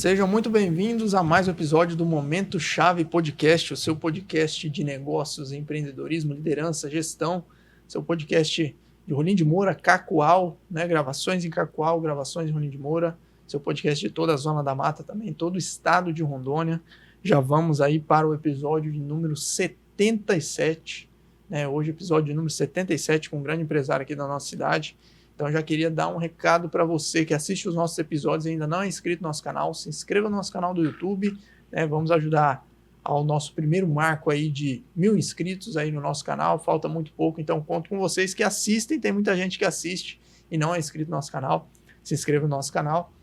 Sejam muito bem-vindos a mais um episódio do Momento Chave Podcast, o seu podcast de negócios, empreendedorismo, liderança, gestão, seu podcast de Rolim de Moura, Cacoal, né? Gravações em Cacoal, gravações em Rolim de Moura, seu podcast de toda a Zona da Mata também, todo o estado de Rondônia. Já vamos aí para o episódio de número 77, né? Hoje episódio de número 77 com um grande empresário aqui da nossa cidade. Então, já queria dar um recado para você que assiste os nossos episódios e ainda não é inscrito no nosso canal. Se inscreva no nosso canal do YouTube, né? Vamos ajudar ao nosso primeiro marco aí de 1.000 inscritos aí no nosso canal. Falta muito pouco, então conto com vocês que assistem. Tem muita gente que assiste e não é inscrito no nosso canal. Se inscreva no nosso canal.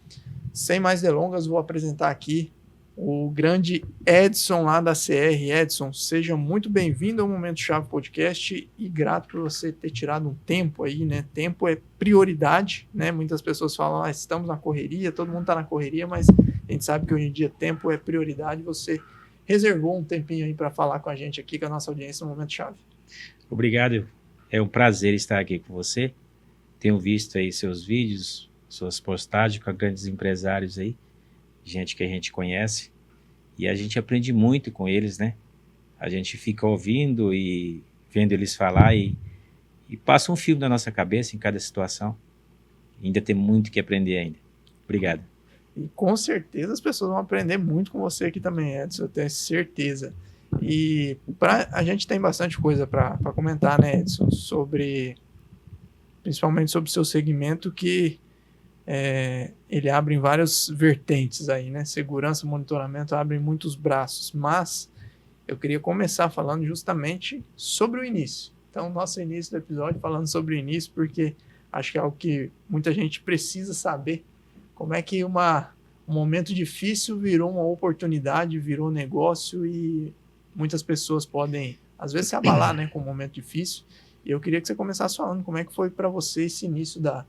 Sem mais delongas, vou apresentar aqui o grande Edson lá da CR. Edson, seja muito bem-vindo ao Momento Chave Podcast e grato por você ter tirado um tempo aí, né? Tempo é prioridade, né? Muitas pessoas falam, estamos na correria, todo mundo está na correria, mas a gente sabe que hoje em dia tempo é prioridade. Você reservou um tempinho aí para falar com a gente aqui, com a nossa audiência no Momento Chave. Obrigado, é um prazer estar aqui com você. Tenho visto aí seus vídeos, suas postagens com grandes empresários aí, gente que a gente conhece, e a gente aprende muito com eles, né? A gente fica ouvindo e vendo eles falar e passa um filme na nossa cabeça em cada situação. Ainda tem muito que aprender ainda. Obrigado. E com certeza as pessoas vão aprender muito com você aqui também, Edson, eu tenho certeza. E a gente tem bastante coisa para comentar, né, Edson, principalmente sobre o seu segmento, que ele abre em várias vertentes aí, né? Segurança, monitoramento, abre muitos braços, mas eu queria começar falando justamente sobre o início. Então, nosso início do episódio falando sobre o início, porque acho que é algo que muita gente precisa saber, como é que um momento difícil virou uma oportunidade, virou negócio e muitas pessoas podem, às vezes, se abalar, né, com um momento difícil. E eu queria que você começasse falando como é que foi para você esse início da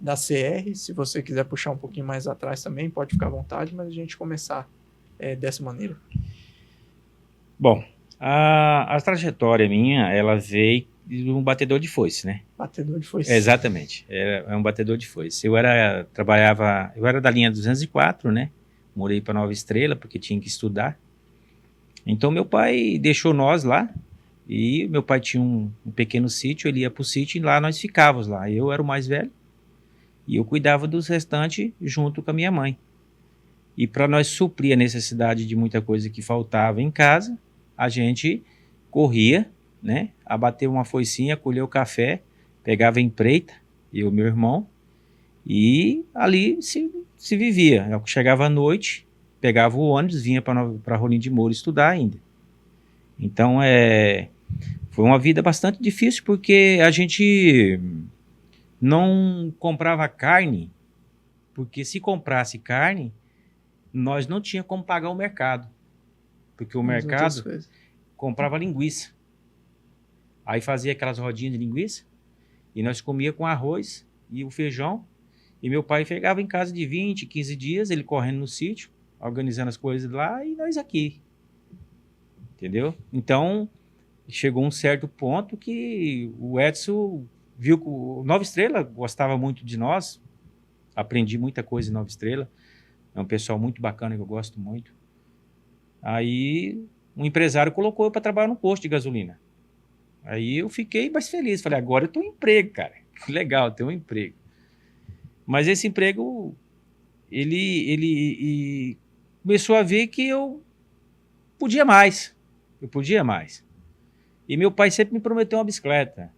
CR. Se você quiser puxar um pouquinho mais atrás também, pode ficar à vontade, mas a gente começar dessa maneira. Bom, a trajetória minha, ela veio de um batedor de foice, né? Batedor de foice. Exatamente, é um batedor de foice. Eu era da linha 204, né? Morei para Nova Estrela, porque tinha que estudar. Então, meu pai deixou nós lá, e meu pai tinha um pequeno sítio, ele ia para o sítio e lá nós ficávamos lá. Eu era o mais velho, e eu cuidava dos restantes junto com a minha mãe. E para nós suprir a necessidade de muita coisa que faltava em casa, a gente corria, né? Abateu uma foicinha, colheu o café, pegava a empreita, eu e meu irmão, e ali se vivia. Eu chegava à noite, pegava o ônibus, vinha para Rolim de Moura estudar ainda. Então, foi uma vida bastante difícil, porque a gente não comprava carne, porque se comprasse carne, nós não tínhamos como pagar o mercado, porque o mercado comprava linguiça. Aí fazia aquelas rodinhas de linguiça, e nós comia com arroz e o feijão, e meu pai chegava em casa de 20, 15 dias, ele correndo no sítio, organizando as coisas lá, e nós aqui. Entendeu? Então, chegou um certo ponto que o Edson viu que o Nova Estrela gostava muito de nós, aprendi muita coisa em Nova Estrela, é um pessoal muito bacana que eu gosto muito. Aí um empresário colocou eu para trabalhar no posto de gasolina. Aí eu fiquei mais feliz, falei, agora eu tenho um emprego, cara, legal, tenho um emprego. Mas esse emprego, ele começou a ver que eu podia mais, E meu pai sempre me prometeu uma bicicleta.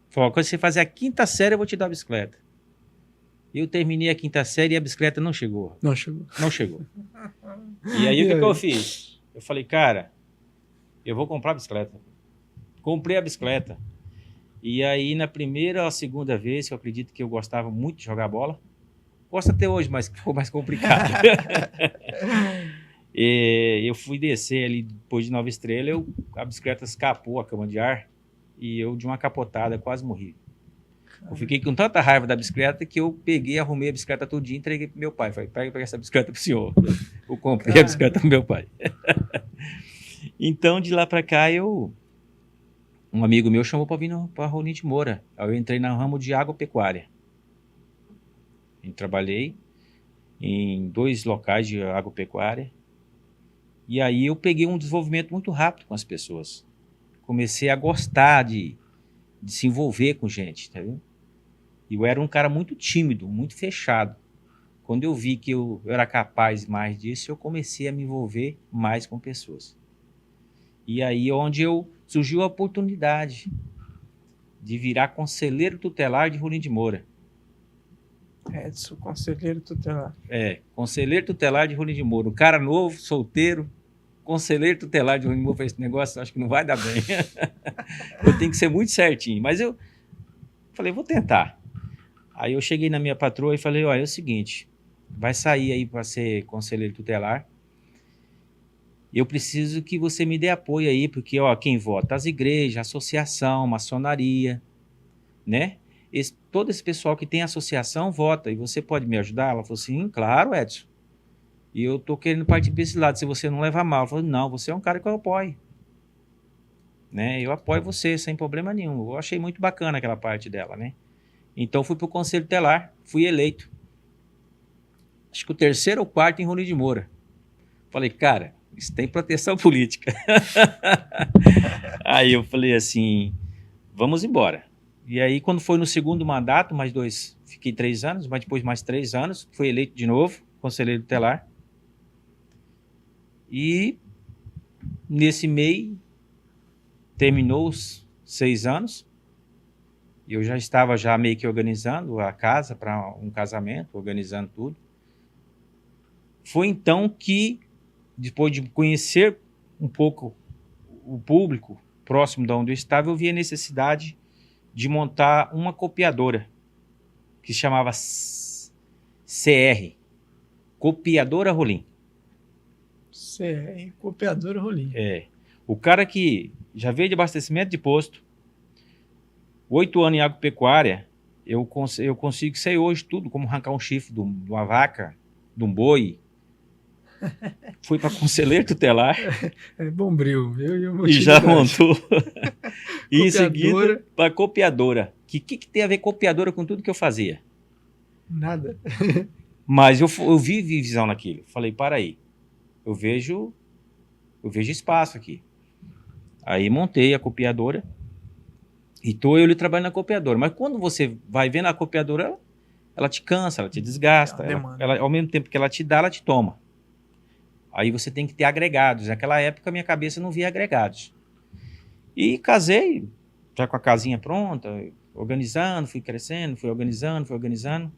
Falou, quando você fazer a 5ª série, eu vou te dar a bicicleta. Eu terminei a 5ª série e a bicicleta não chegou. Não chegou. E aí, o que eu fiz? Eu falei, cara, eu vou comprar a bicicleta. Comprei a bicicleta. E aí, na primeira ou segunda vez, que eu acredito que eu gostava muito de jogar bola, gosto até hoje, mas ficou mais complicado. E eu fui descer ali, depois de Nova Estrela, a bicicleta escapou a cama de ar, e eu, de uma capotada, quase morri. Eu fiquei com tanta raiva da bicicleta que eu peguei, arrumei a bicicleta todinha e entreguei pro meu pai. Falei, pega essa bicicleta pro senhor. Eu comprei a bicicleta pro meu pai. Então, de lá pra cá, um amigo meu chamou para vir para Rolim de Moura. Aí eu entrei no ramo de agropecuária. Eu trabalhei em 2 locais de agropecuária. E aí eu peguei um desenvolvimento muito rápido com as pessoas. Comecei a gostar de se envolver com gente, tá vendo? E eu era um cara muito tímido, muito fechado. Quando eu vi que eu era capaz mais disso, eu comecei a me envolver mais com pessoas. E aí é onde surgiu a oportunidade de virar conselheiro tutelar de Rolim de Moura. Edson, conselheiro tutelar. Conselheiro tutelar de Rolim de Moura. Um cara novo, solteiro, conselheiro tutelar de Rolim de Moura. Falei, esse negócio acho que não vai dar bem. Eu tenho que ser muito certinho. Mas eu falei, vou tentar. Aí eu cheguei na minha patroa e falei, olha, é o seguinte, vai sair aí para ser conselheiro tutelar. Eu preciso que você me dê apoio aí, porque quem vota? As igrejas, associação, maçonaria, né? Todo esse pessoal que tem associação vota, e você pode me ajudar? Ela falou assim, claro, Edson. E eu tô querendo partir para esse lado, se você não levar mal. Ela falou, não, você é um cara que eu apoio. Né? Eu apoio você, sem problema nenhum. Eu achei muito bacana aquela parte dela, né? Então fui para o Conselho Tutelar, fui eleito. Acho que o 3º ou 4º em Rolim de Moura. Falei, cara, isso tem proteção política. Aí eu falei assim, vamos embora. E aí quando foi no 2º mandato, mais 2, fiquei 3 anos, mas depois mais 3 anos, fui eleito de novo, conselheiro tutelar. E nesse meio, terminou os 6 anos, eu já estava meio que organizando a casa para um casamento, organizando tudo. Foi então que, depois de conhecer um pouco o público próximo de onde eu estava, eu vi a necessidade de montar uma copiadora, que se chamava CR, Copiadora Rolim. CR, Copiadora Rolim. O cara que já veio de abastecimento de posto, 8 anos em agropecuária, eu consigo sei hoje tudo, como arrancar um chifre de uma vaca, de um boi. Fui para conselheiro tutelar. Bombril, viu? E já montou. E em seguida, para copiadora. O que tem a ver copiadora com tudo que eu fazia? Nada. Mas eu vi visão naquilo. Falei, para aí. Eu vejo espaço aqui. Aí montei a copiadora. E tô eu ali trabalhando na copiadora. Mas quando você vai vendo a copiadora, ela te cansa, ela te desgasta. Ela, ao mesmo tempo que ela te dá, ela te toma. Aí você tem que ter agregados. Naquela época, minha cabeça não via agregados. E casei, já com a casinha pronta, organizando, fui crescendo, fui organizando,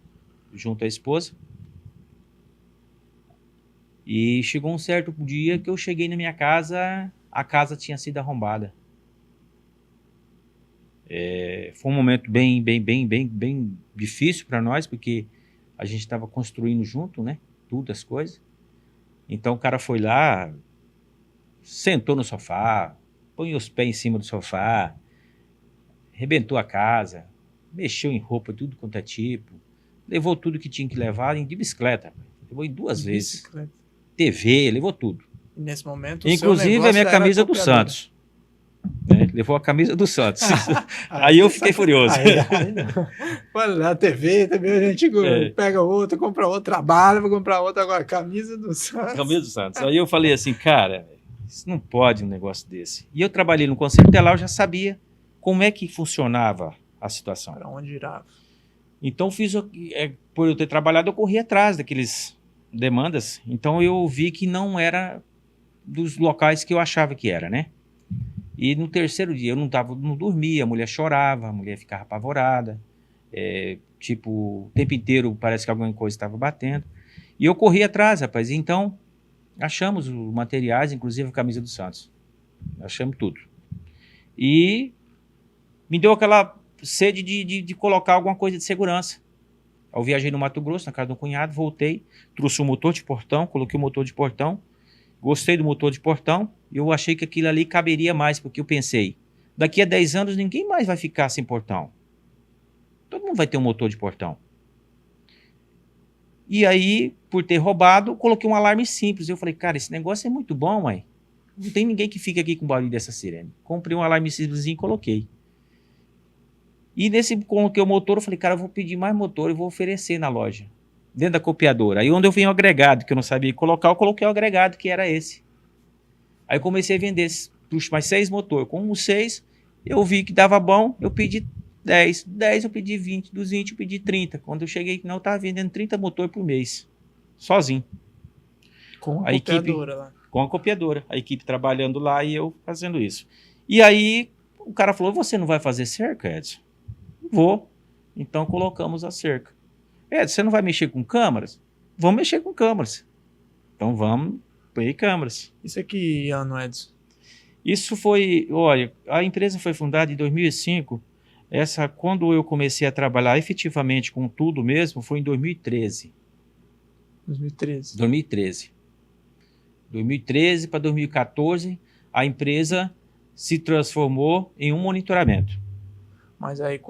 junto à esposa. E chegou um certo dia que eu cheguei na minha casa, a casa tinha sido arrombada. Foi um momento bem difícil para nós, porque a gente estava construindo junto, né? Tudo, as coisas. Então o cara foi lá, sentou no sofá, põe os pés em cima do sofá, arrebentou a casa, mexeu em roupa, tudo quanto é tipo, levou tudo que tinha que levar de bicicleta. Levou 2 vezes. TV, levou tudo. E nesse momento, inclusive a minha camisa do Santos. Né? Levou a camisa do Santos. Aí eu fiquei furioso. Olha lá, TV a gente pega outra, compra outra, trabalha para comprar outra, agora camisa do Santos. Camisa do Santos. Aí eu falei assim, cara, isso não pode um negócio desse. E eu trabalhei no Conselho Tutelar, eu já sabia como é que funcionava a situação. Para onde irá. Então por eu ter trabalhado, eu corri atrás daqueles demandas. Então eu vi que não era dos locais que eu achava que era, né? E no 3º dia eu não dormia, a mulher chorava, a mulher ficava apavorada, o tempo inteiro parece que alguma coisa estava batendo. E eu corri atrás, rapaz. Então achamos os materiais, inclusive a camisa do Santos. Achamos tudo. E me deu aquela sede de colocar alguma coisa de segurança. Eu viajei no Mato Grosso, na casa do cunhado, voltei, trouxe o motor de portão, coloquei o motor de portão. Gostei do motor de portão, eu achei que aquilo ali caberia mais, porque eu pensei, daqui a 10 anos ninguém mais vai ficar sem portão. Todo mundo vai ter um motor de portão. E aí, por ter roubado, coloquei um alarme simples. Eu falei, cara, esse negócio é muito bom, mãe. Não tem ninguém que fique aqui com o barulho dessa sirene. Comprei um alarme simplesinho e coloquei. E nesse coloquei o motor, eu falei, cara, eu vou pedir mais motor e vou oferecer na loja. dentro da copiadora. Aí onde eu vi um agregado que eu não sabia colocar, eu coloquei o agregado que era esse. Aí comecei a vender mais 6 motores. Com os 6, eu vi que dava bom, eu pedi 10. 10 eu pedi 20, dos 20 eu pedi 30. Quando eu cheguei, não, eu estava vendendo 30 motores por mês, sozinho. Com a copiadora lá. Com a copiadora. A equipe trabalhando lá e eu fazendo isso. E aí o cara falou, você não vai fazer cerca, Edson? Vou. Então colocamos a cerca. Edson, você não vai mexer com câmaras? Vamos mexer com câmaras. Então vamos pôr câmaras. Isso é que ano, Edson? Isso foi, olha, a empresa foi fundada em 2005. Quando eu comecei a trabalhar efetivamente com tudo mesmo, foi em 2013. 2013. 2013 para 2014, a empresa se transformou em um monitoramento. Mas aí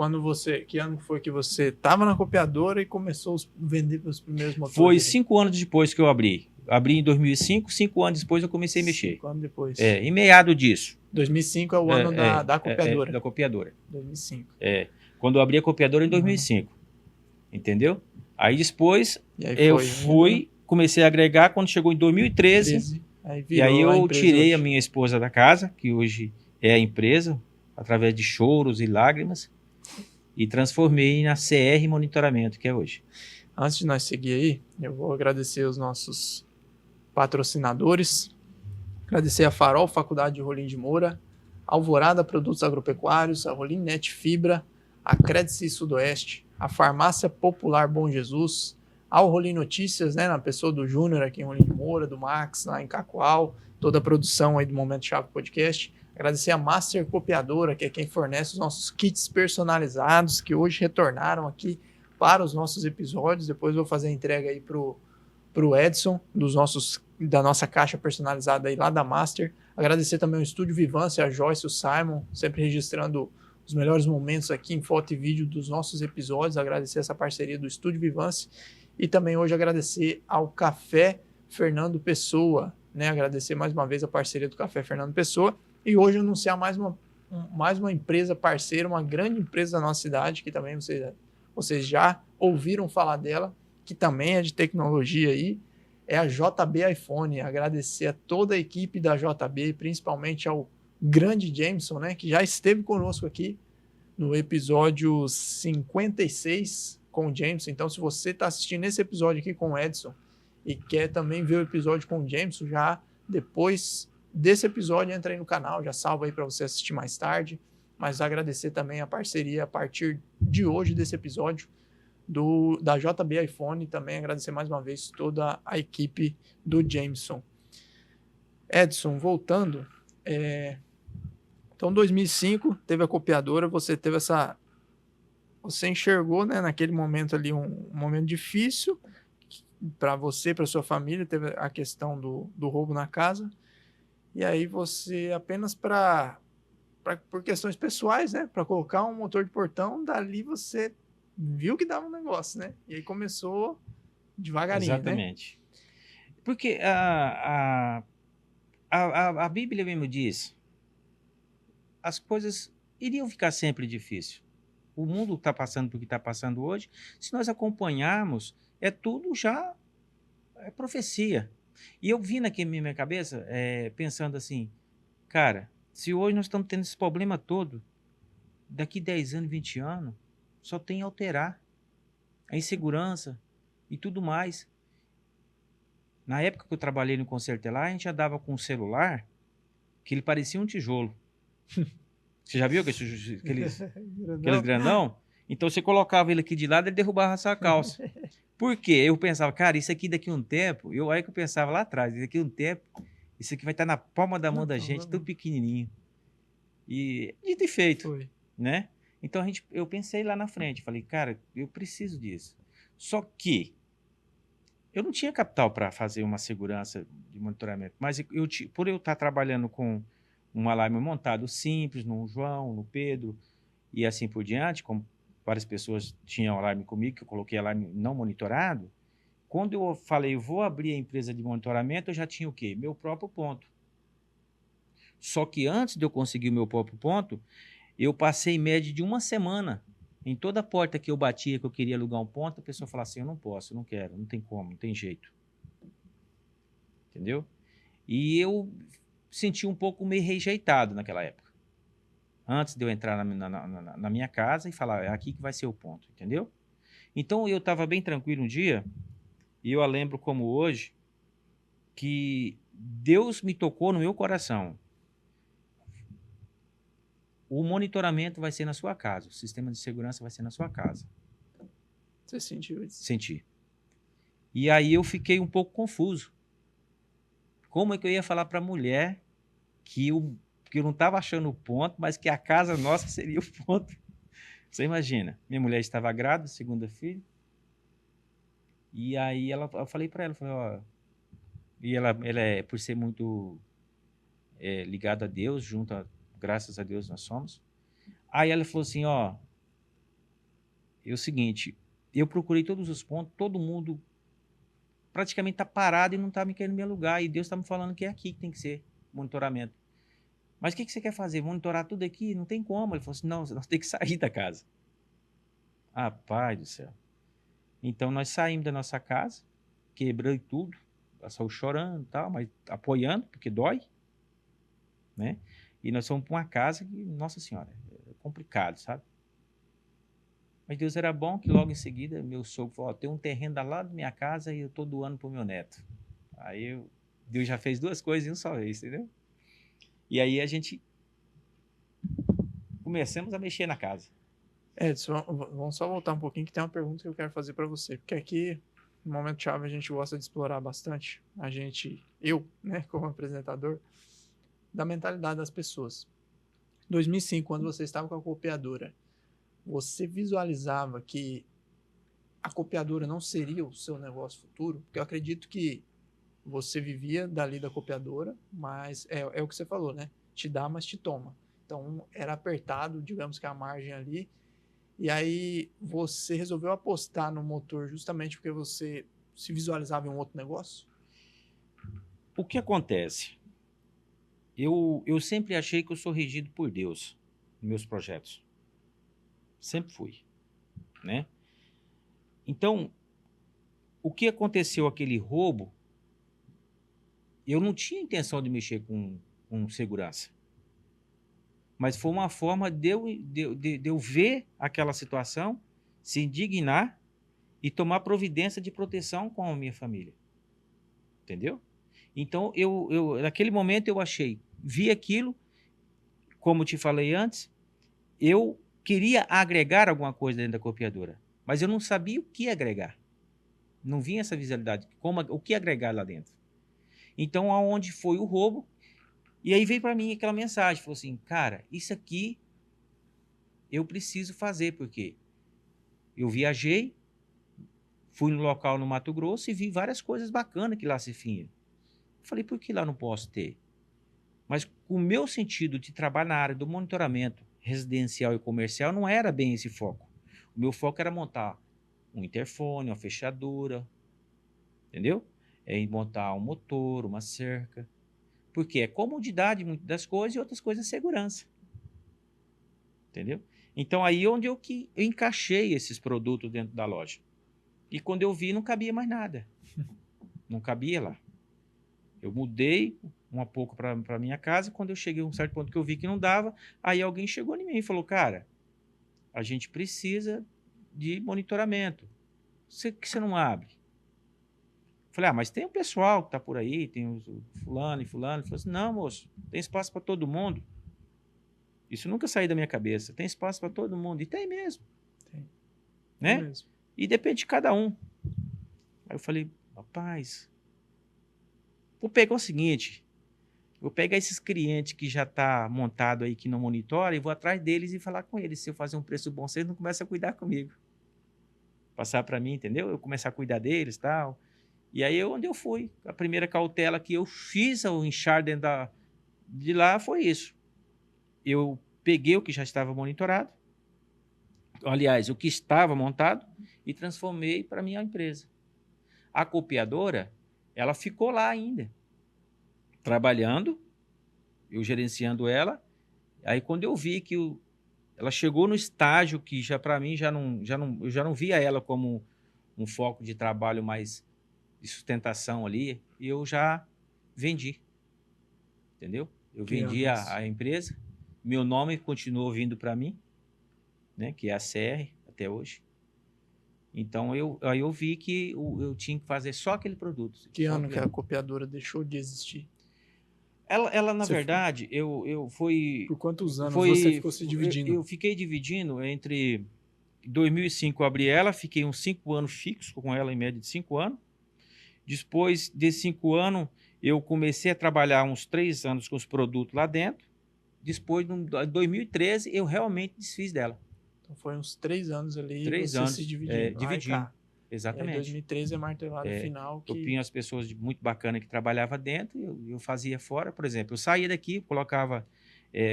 que ano foi que você estava na copiadora e começou a vender os primeiros motores? Foi 5 anos depois que eu abri. Abri em 2005, 5 anos depois eu comecei a mexer. 5 anos depois. Em meado disso. 2005 é o ano da copiadora. Da copiadora. 2005. Quando eu abri a copiadora em 2005. Entendeu? Aí depois eu comecei a agregar quando chegou em 2013. E aí eu tirei a minha esposa da casa, que hoje é a empresa, através de choros e lágrimas, e transformei na CR Monitoramento, que é hoje. Antes de nós seguir aí, eu vou agradecer os nossos patrocinadores, agradecer a Farol Faculdade de Rolim de Moura, Alvorada Produtos Agropecuários, a Rolim Net Fibra, a Crédice Sudoeste, a Farmácia Popular Bom Jesus, ao Rolim Notícias, né, na pessoa do Júnior aqui em Rolim de Moura, do Max lá em Cacoal, toda a produção aí do Momento Chave Podcast. Agradecer a Master Copiadora, que é quem fornece os nossos kits personalizados, que hoje retornaram aqui para os nossos episódios. Depois vou fazer a entrega aí pro Edson, da nossa caixa personalizada aí lá da Master. Agradecer também ao Estúdio Vivance, a Joyce e o Simon, sempre registrando os melhores momentos aqui em foto e vídeo dos nossos episódios. Agradecer essa parceria do Estúdio Vivance. E também hoje agradecer ao Café Fernando Pessoa, né? Agradecer mais uma vez a parceria do Café Fernando Pessoa. E hoje anunciar mais uma empresa parceira, uma grande empresa da nossa cidade, que também vocês já ouviram falar dela, que também é de tecnologia aí, é a JB iPhone. Agradecer a toda a equipe da JB, principalmente ao grande Jameson, né, que já esteve conosco aqui no episódio 56 com o Jameson. Então, se você está assistindo esse episódio aqui com o Edson e quer também ver o episódio com o Jameson, já depois desse episódio, entra aí no canal, já salva aí para você assistir mais tarde, mas agradecer também a parceria a partir de hoje desse episódio da JB iPhone, também agradecer mais uma vez toda a equipe do Jameson. Edson, voltando, então 2005 teve a copiadora, você enxergou, né, naquele momento ali um momento difícil para você, para sua família, teve a questão do roubo na casa. E aí você apenas por questões pessoais, né? Para colocar um motor de portão, dali você viu que dava um negócio, né? E aí começou devagarinho, exatamente. Né? Porque a Bíblia mesmo diz, as coisas iriam ficar sempre difíceis. O mundo está passando por que está passando hoje. Se nós acompanharmos, tudo já é profecia. E eu vi na minha cabeça, pensando assim, cara, se hoje nós estamos tendo esse problema todo, daqui 10 anos, 20 anos, só tem a alterar. A insegurança e tudo mais. Na época que eu trabalhei no Concerto lá, a gente andava com um celular que ele parecia um tijolo. Você já viu aqueles grandão? Então você colocava ele aqui de lado e ele derrubava a sua calça. Por quê? Eu pensava, cara, isso aqui daqui a um tempo, aí que eu pensava lá atrás, daqui a um tempo, isso aqui vai estar na palma da mão da gente, tudo pequenininho. E dito e feito, foi, né? Então eu pensei lá na frente, falei, cara, eu preciso disso. Só que eu não tinha capital para fazer uma segurança de monitoramento, mas por eu estar trabalhando com um alarme montado simples, no João, no Pedro, e assim por diante, como várias pessoas tinham alarme comigo, que eu coloquei alarme não monitorado. Quando eu falei, vou abrir a empresa de monitoramento, eu já tinha o quê? Meu próprio ponto. Só que antes de eu conseguir o meu próprio ponto, eu passei em média de uma semana Em toda porta que eu batia, que eu queria alugar um ponto, a pessoa falava assim, eu não posso, eu não quero, não tem como, não tem jeito. Entendeu? E eu senti um pouco meio rejeitado naquela época. Antes de eu entrar na minha casa e falar, é aqui que vai ser o ponto, entendeu? Então eu estava bem tranquilo um dia, e eu a lembro como hoje, que Deus me tocou no meu coração. O monitoramento vai ser na sua casa, o sistema de segurança vai ser na sua casa. Você sentiu isso? Senti. E aí eu fiquei um pouco confuso. Como é que eu ia falar para a mulher que eu não estava achando o ponto, mas que a casa nossa seria o ponto? Você imagina, minha mulher estava grávida, segunda filha, e aí eu falei para ela, ó, e ela é, por ser muito ligada a Deus, graças a Deus nós somos. Aí ela falou assim, ó, é o seguinte, eu procurei todos os pontos, todo mundo praticamente está parado e não está me querendo me alugar, e Deus está me falando que é aqui que tem que ser monitoramento. Mas o que você quer fazer? Monitorar tudo aqui? Não tem como. Ele falou assim, não, nós temos que sair da casa. Ah, pai do céu. Então nós saímos da nossa casa, quebrei tudo, ela saiu chorando e tal, mas apoiando, porque dói, né? E nós fomos para uma casa que, nossa senhora, é complicado, sabe? Mas Deus era bom que logo em seguida meu sogro falou, tem um terreno lá da minha casa e eu estou doando para o meu neto. Aí Deus já fez duas coisas em um só vez, entendeu? E aí a gente começamos a mexer na casa. Edson, vamos só voltar um pouquinho que tem uma pergunta que eu quero fazer para você. Porque aqui, no Momento Chave, a gente gosta de explorar bastante. Eu, né, como apresentador, da mentalidade das pessoas. Em 2005, quando você estava com a copiadora, você visualizava que a copiadora não seria o seu negócio futuro? Porque eu acredito que você vivia dali da copiadora, mas é o que você falou, né? Te dá, mas te toma. Então, era apertado, digamos que a margem ali. E aí, você resolveu apostar no motor justamente porque você se visualizava em um outro negócio? O que acontece? Eu sempre achei que eu sou regido por Deus nos meus projetos. Sempre fui, né? Então, o que aconteceu aquele roubo, eu não tinha intenção de mexer com segurança. Mas foi uma forma de eu ver aquela situação, se indignar e tomar providência de proteção com a minha família. Entendeu? Então, naquele momento eu vi aquilo, como te falei antes, eu queria agregar alguma coisa dentro da copiadora, mas eu não sabia o que agregar. Não vinha essa visualidade, o que agregar lá dentro. Então, aonde foi o roubo, e aí veio para mim aquela mensagem, falou assim, cara, isso aqui eu preciso fazer, porque eu viajei, fui no local no Mato Grosso e vi várias coisas bacanas que lá se tinha. Falei, por que lá não posso ter? Mas o meu sentido de trabalhar na área do monitoramento residencial e comercial não era bem esse foco. O meu foco era montar um interfone, uma fechadura, entendeu? Montar um motor, uma cerca. Porque é comodidade muitas das coisas e outras coisas é segurança. Entendeu? Então aí onde eu encaixei esses produtos dentro da loja. E quando eu vi, não cabia mais nada. Não cabia lá. Eu mudei um pouco para minha casa, e quando eu cheguei a um certo ponto que eu vi que não dava, aí alguém chegou em mim e falou, cara, a gente precisa de monitoramento. Por que você não abre? Falei, mas tem o pessoal que está por aí, tem o fulano e fulano. Ele falou assim, não, moço, tem espaço para todo mundo. Isso nunca saiu da minha cabeça. Tem espaço para todo mundo. E tem mesmo. Tem. Né? Tem mesmo. E depende de cada um. Aí eu falei, rapaz, vou pegar o seguinte, vou pegar esses clientes que já tá montado aí, que não monitora, e vou atrás deles e falar com eles. Se eu fazer um preço bom, vocês não começam a cuidar comigo. Passar para mim, entendeu? Eu começar a cuidar deles e tal. E aí onde eu fui. A primeira cautela que eu fiz ao inchar dentro de lá foi isso. Eu peguei o que já estava monitorado, aliás, o que estava montado, e transformei para minha empresa. A copiadora, ela ficou lá ainda, trabalhando, eu gerenciando ela. Aí quando eu vi que ela chegou no estágio que já para mim eu já não via ela como um foco de trabalho mais de sustentação ali, e eu já vendi, entendeu? Eu Que vendi anos? a empresa, meu nome continuou vindo para mim, né, que é a CR até hoje. Então aí eu vi que eu tinha que fazer só aquele produto. Que Só ano que aquele... a copiadora deixou de existir? Ela na Você verdade, Por quantos anos você ficou se dividindo? eu fiquei dividindo entre 2005 eu abri ela, fiquei uns 5 anos fixo com ela, em média de 5 anos. Depois desses 5 anos, eu comecei a trabalhar uns 3 anos com os produtos lá dentro. Depois, em 2013, eu realmente desfiz dela. Então foi uns 3 anos ali 3 você se anos dividindo. Ai, dividindo. cá. E aí Exatamente. 2013 é martelada final Eu que... tinha as pessoas muito bacanas que trabalhavam dentro, eu fazia fora. Por exemplo, eu saía daqui, colocava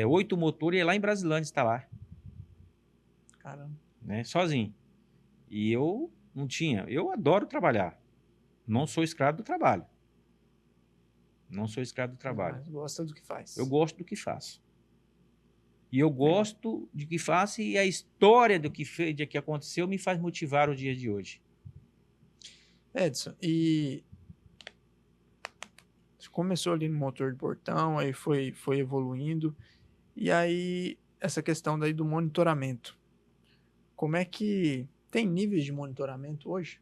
8 motores e ia lá em Brasilândia instalar, Caramba. né, sozinho. E eu não tinha. Eu adoro trabalhar. Não sou escravo do trabalho. Não sou escravo do trabalho. Mas gosta do que faz. Eu gosto do que faço. E eu Legal. gosto de que faço, e a história do que fez, de que aconteceu me faz motivar o dia de hoje. Edson, e você começou ali no motor de portão, aí foi evoluindo, e aí essa questão daí do monitoramento. Como é que tem níveis de monitoramento hoje?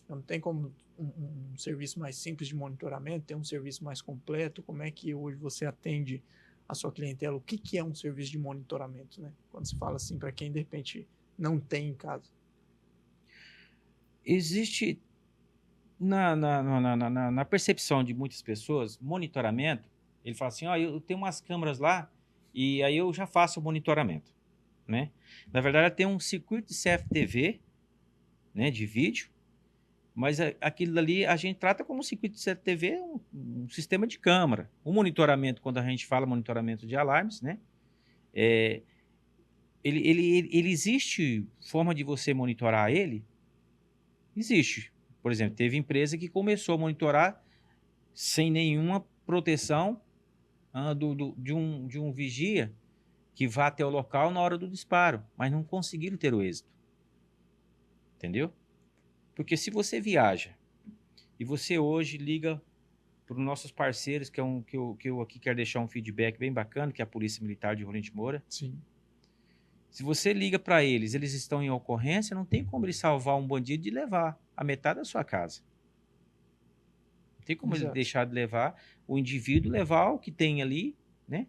Não tem como um serviço mais simples de monitoramento, tem um serviço mais completo. Como é que hoje você atende a sua clientela? O que, que é um serviço de monitoramento, né? Quando se fala assim, para quem de repente não tem em casa. Existe na percepção de muitas pessoas, monitoramento, ele fala assim, eu tenho umas câmeras lá e aí eu já faço o monitoramento, né? Na verdade, tem um circuito de CFTV, né, de vídeo, mas aquilo ali a gente trata como um circuito de CFTV, um sistema de câmara. O monitoramento, quando a gente fala monitoramento de alarmes, né, ele existe forma de você monitorar ele? Existe. Por exemplo, teve empresa que começou a monitorar sem nenhuma proteção de um vigia que vá até o local na hora do disparo, mas não conseguiram ter o êxito. Entendeu? Porque se você viaja e você hoje liga para os nossos parceiros, que eu aqui quero deixar um feedback bem bacana, que é a Polícia Militar de Rolim de Moura. Sim. Se você liga para eles, eles estão em ocorrência, não tem como ele salvar um bandido e levar a metade da sua casa. Não tem como ele deixar de levar o indivíduo, levar o que tem ali, né?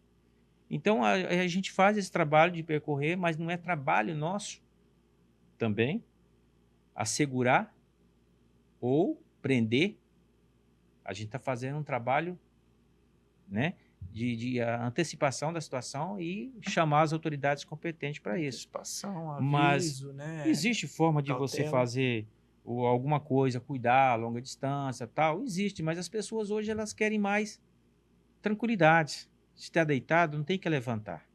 Então a gente faz esse trabalho de percorrer, mas não é trabalho nosso também assegurar ou prender. A gente está fazendo um trabalho, né, de antecipação da situação e chamar as autoridades competentes para isso. Antecipação, aviso, mas né? Existe forma de Cautela. você fazer alguma coisa, cuidar a longa distância, tal, existe, mas as pessoas hoje elas querem mais tranquilidade. Se está deitado, não tem que levantar.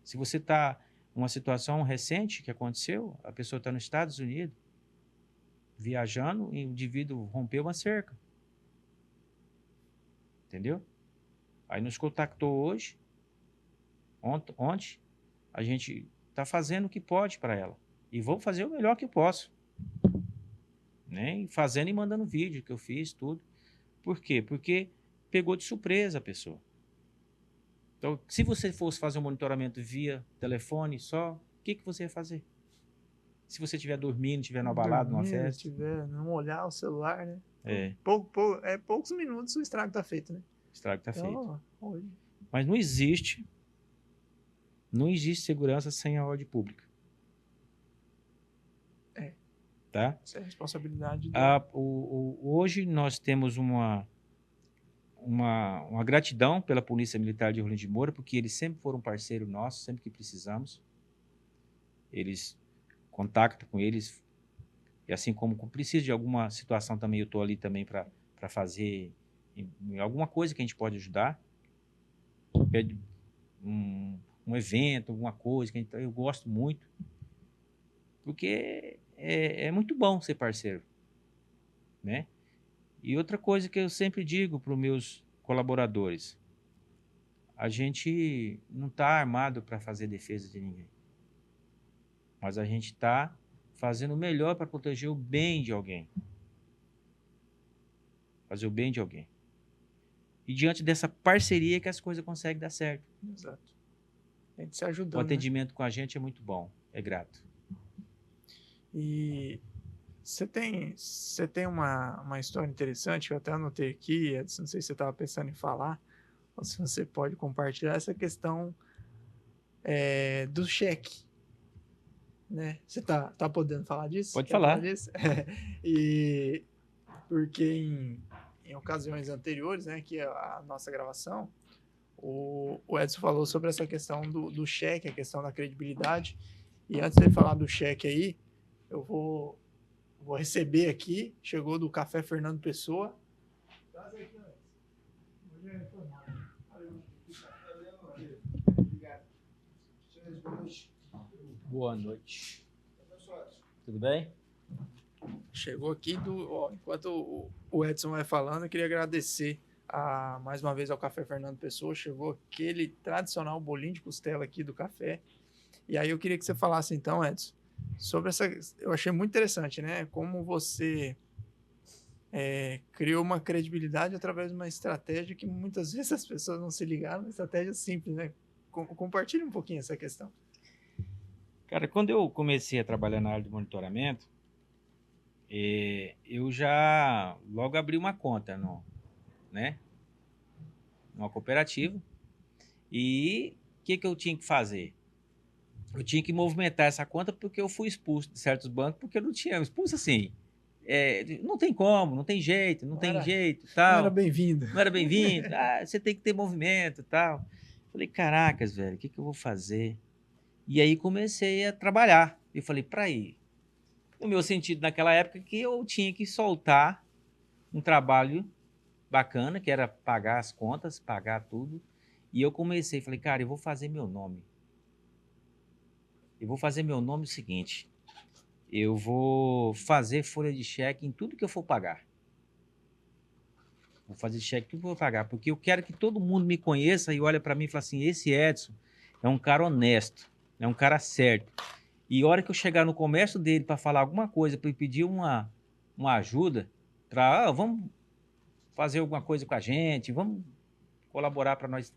Se você está uma situação recente que aconteceu, a pessoa está nos Estados Unidos, viajando, e o indivíduo rompeu uma cerca. Entendeu? Aí nos contactou hoje, ontem, a gente está fazendo o que pode para ela. E vou fazer o melhor que posso. Né? E fazendo e mandando vídeo que eu fiz, tudo. Por quê? Porque pegou de surpresa a pessoa. Então, se você fosse fazer um monitoramento via telefone só, o que você ia fazer? Se você estiver dormindo, estiver numa balada, numa festa. Não olhar o celular, né? É. Poucos minutos o estrago tá feito, né? O estrago tá Então, feito. hoje. Mas não existe segurança sem a ordem pública. Tá? Isso é responsabilidade hoje nós temos uma gratidão pela Polícia Militar de Rolim de Moura, porque eles sempre foram parceiro nosso, sempre que precisamos. Eles contactam com eles, e assim como precisa de alguma situação também, eu estou ali também para fazer alguma coisa que a gente pode ajudar. Pede um evento, alguma coisa, que eu gosto muito, porque é muito bom ser parceiro, né? E outra coisa que eu sempre digo para os meus colaboradores, a gente não está armado para fazer defesa de ninguém. Mas a gente está fazendo o melhor para proteger o bem de alguém. Fazer o bem de alguém. E diante dessa parceria que as coisas conseguem dar certo. Exato. A gente se O ajudando, atendimento com a gente é muito bom, é grato. E você tem uma história interessante que eu até anotei aqui, Edson, não sei se você estava pensando em falar, ou se você pode compartilhar essa questão do cheque. Né? Você tá podendo falar disso? Pode Quer falar falar. disso? E porque em ocasiões anteriores, né, que a nossa gravação, o Edson falou sobre essa questão do cheque, a questão da credibilidade. E antes de falar do cheque aí, eu vou receber aqui, chegou do Café Fernando Pessoa. Traz aqui, Edson. Hoje é informado. Valeu. Obrigado. Boa noite. Tudo bem? Chegou aqui enquanto o Edson vai falando, eu queria agradecer mais uma vez ao Café Fernando Pessoa. Chegou aquele tradicional bolinho de costela aqui do café. E aí eu queria que você falasse então, Edson, sobre essa... Eu achei muito interessante, né? Como você criou uma credibilidade através de uma estratégia que muitas vezes as pessoas não se ligaram, uma estratégia simples, né? Compartilhe um pouquinho essa questão. Cara, quando eu comecei a trabalhar na área de monitoramento, eu já logo abri uma conta numa cooperativa. E o que eu tinha que fazer? Eu tinha que movimentar essa conta porque eu fui expulso de certos bancos porque eu não tinha expulso assim. Não tem como, não tem jeito, não tem jeito, tal. Não era bem-vindo. Não era bem-vindo. Você tem que ter movimento, tal. Falei, caracas, velho, o que eu vou fazer? E aí comecei a trabalhar. Eu falei, para aí. O meu sentido naquela época que eu tinha que soltar um trabalho bacana, que era pagar as contas, pagar tudo. E eu comecei, falei, cara, eu vou fazer meu nome. Eu vou fazer meu nome o seguinte, eu vou fazer folha de cheque em tudo que eu for pagar. Vou fazer cheque em tudo que eu for pagar, porque eu quero que todo mundo me conheça e olhe para mim e fale assim, esse Edson é um cara honesto, é um cara certo. E a hora que eu chegar no comércio dele para falar alguma coisa, para ele pedir uma ajuda, vamos fazer alguma coisa com a gente, vamos colaborar para nós,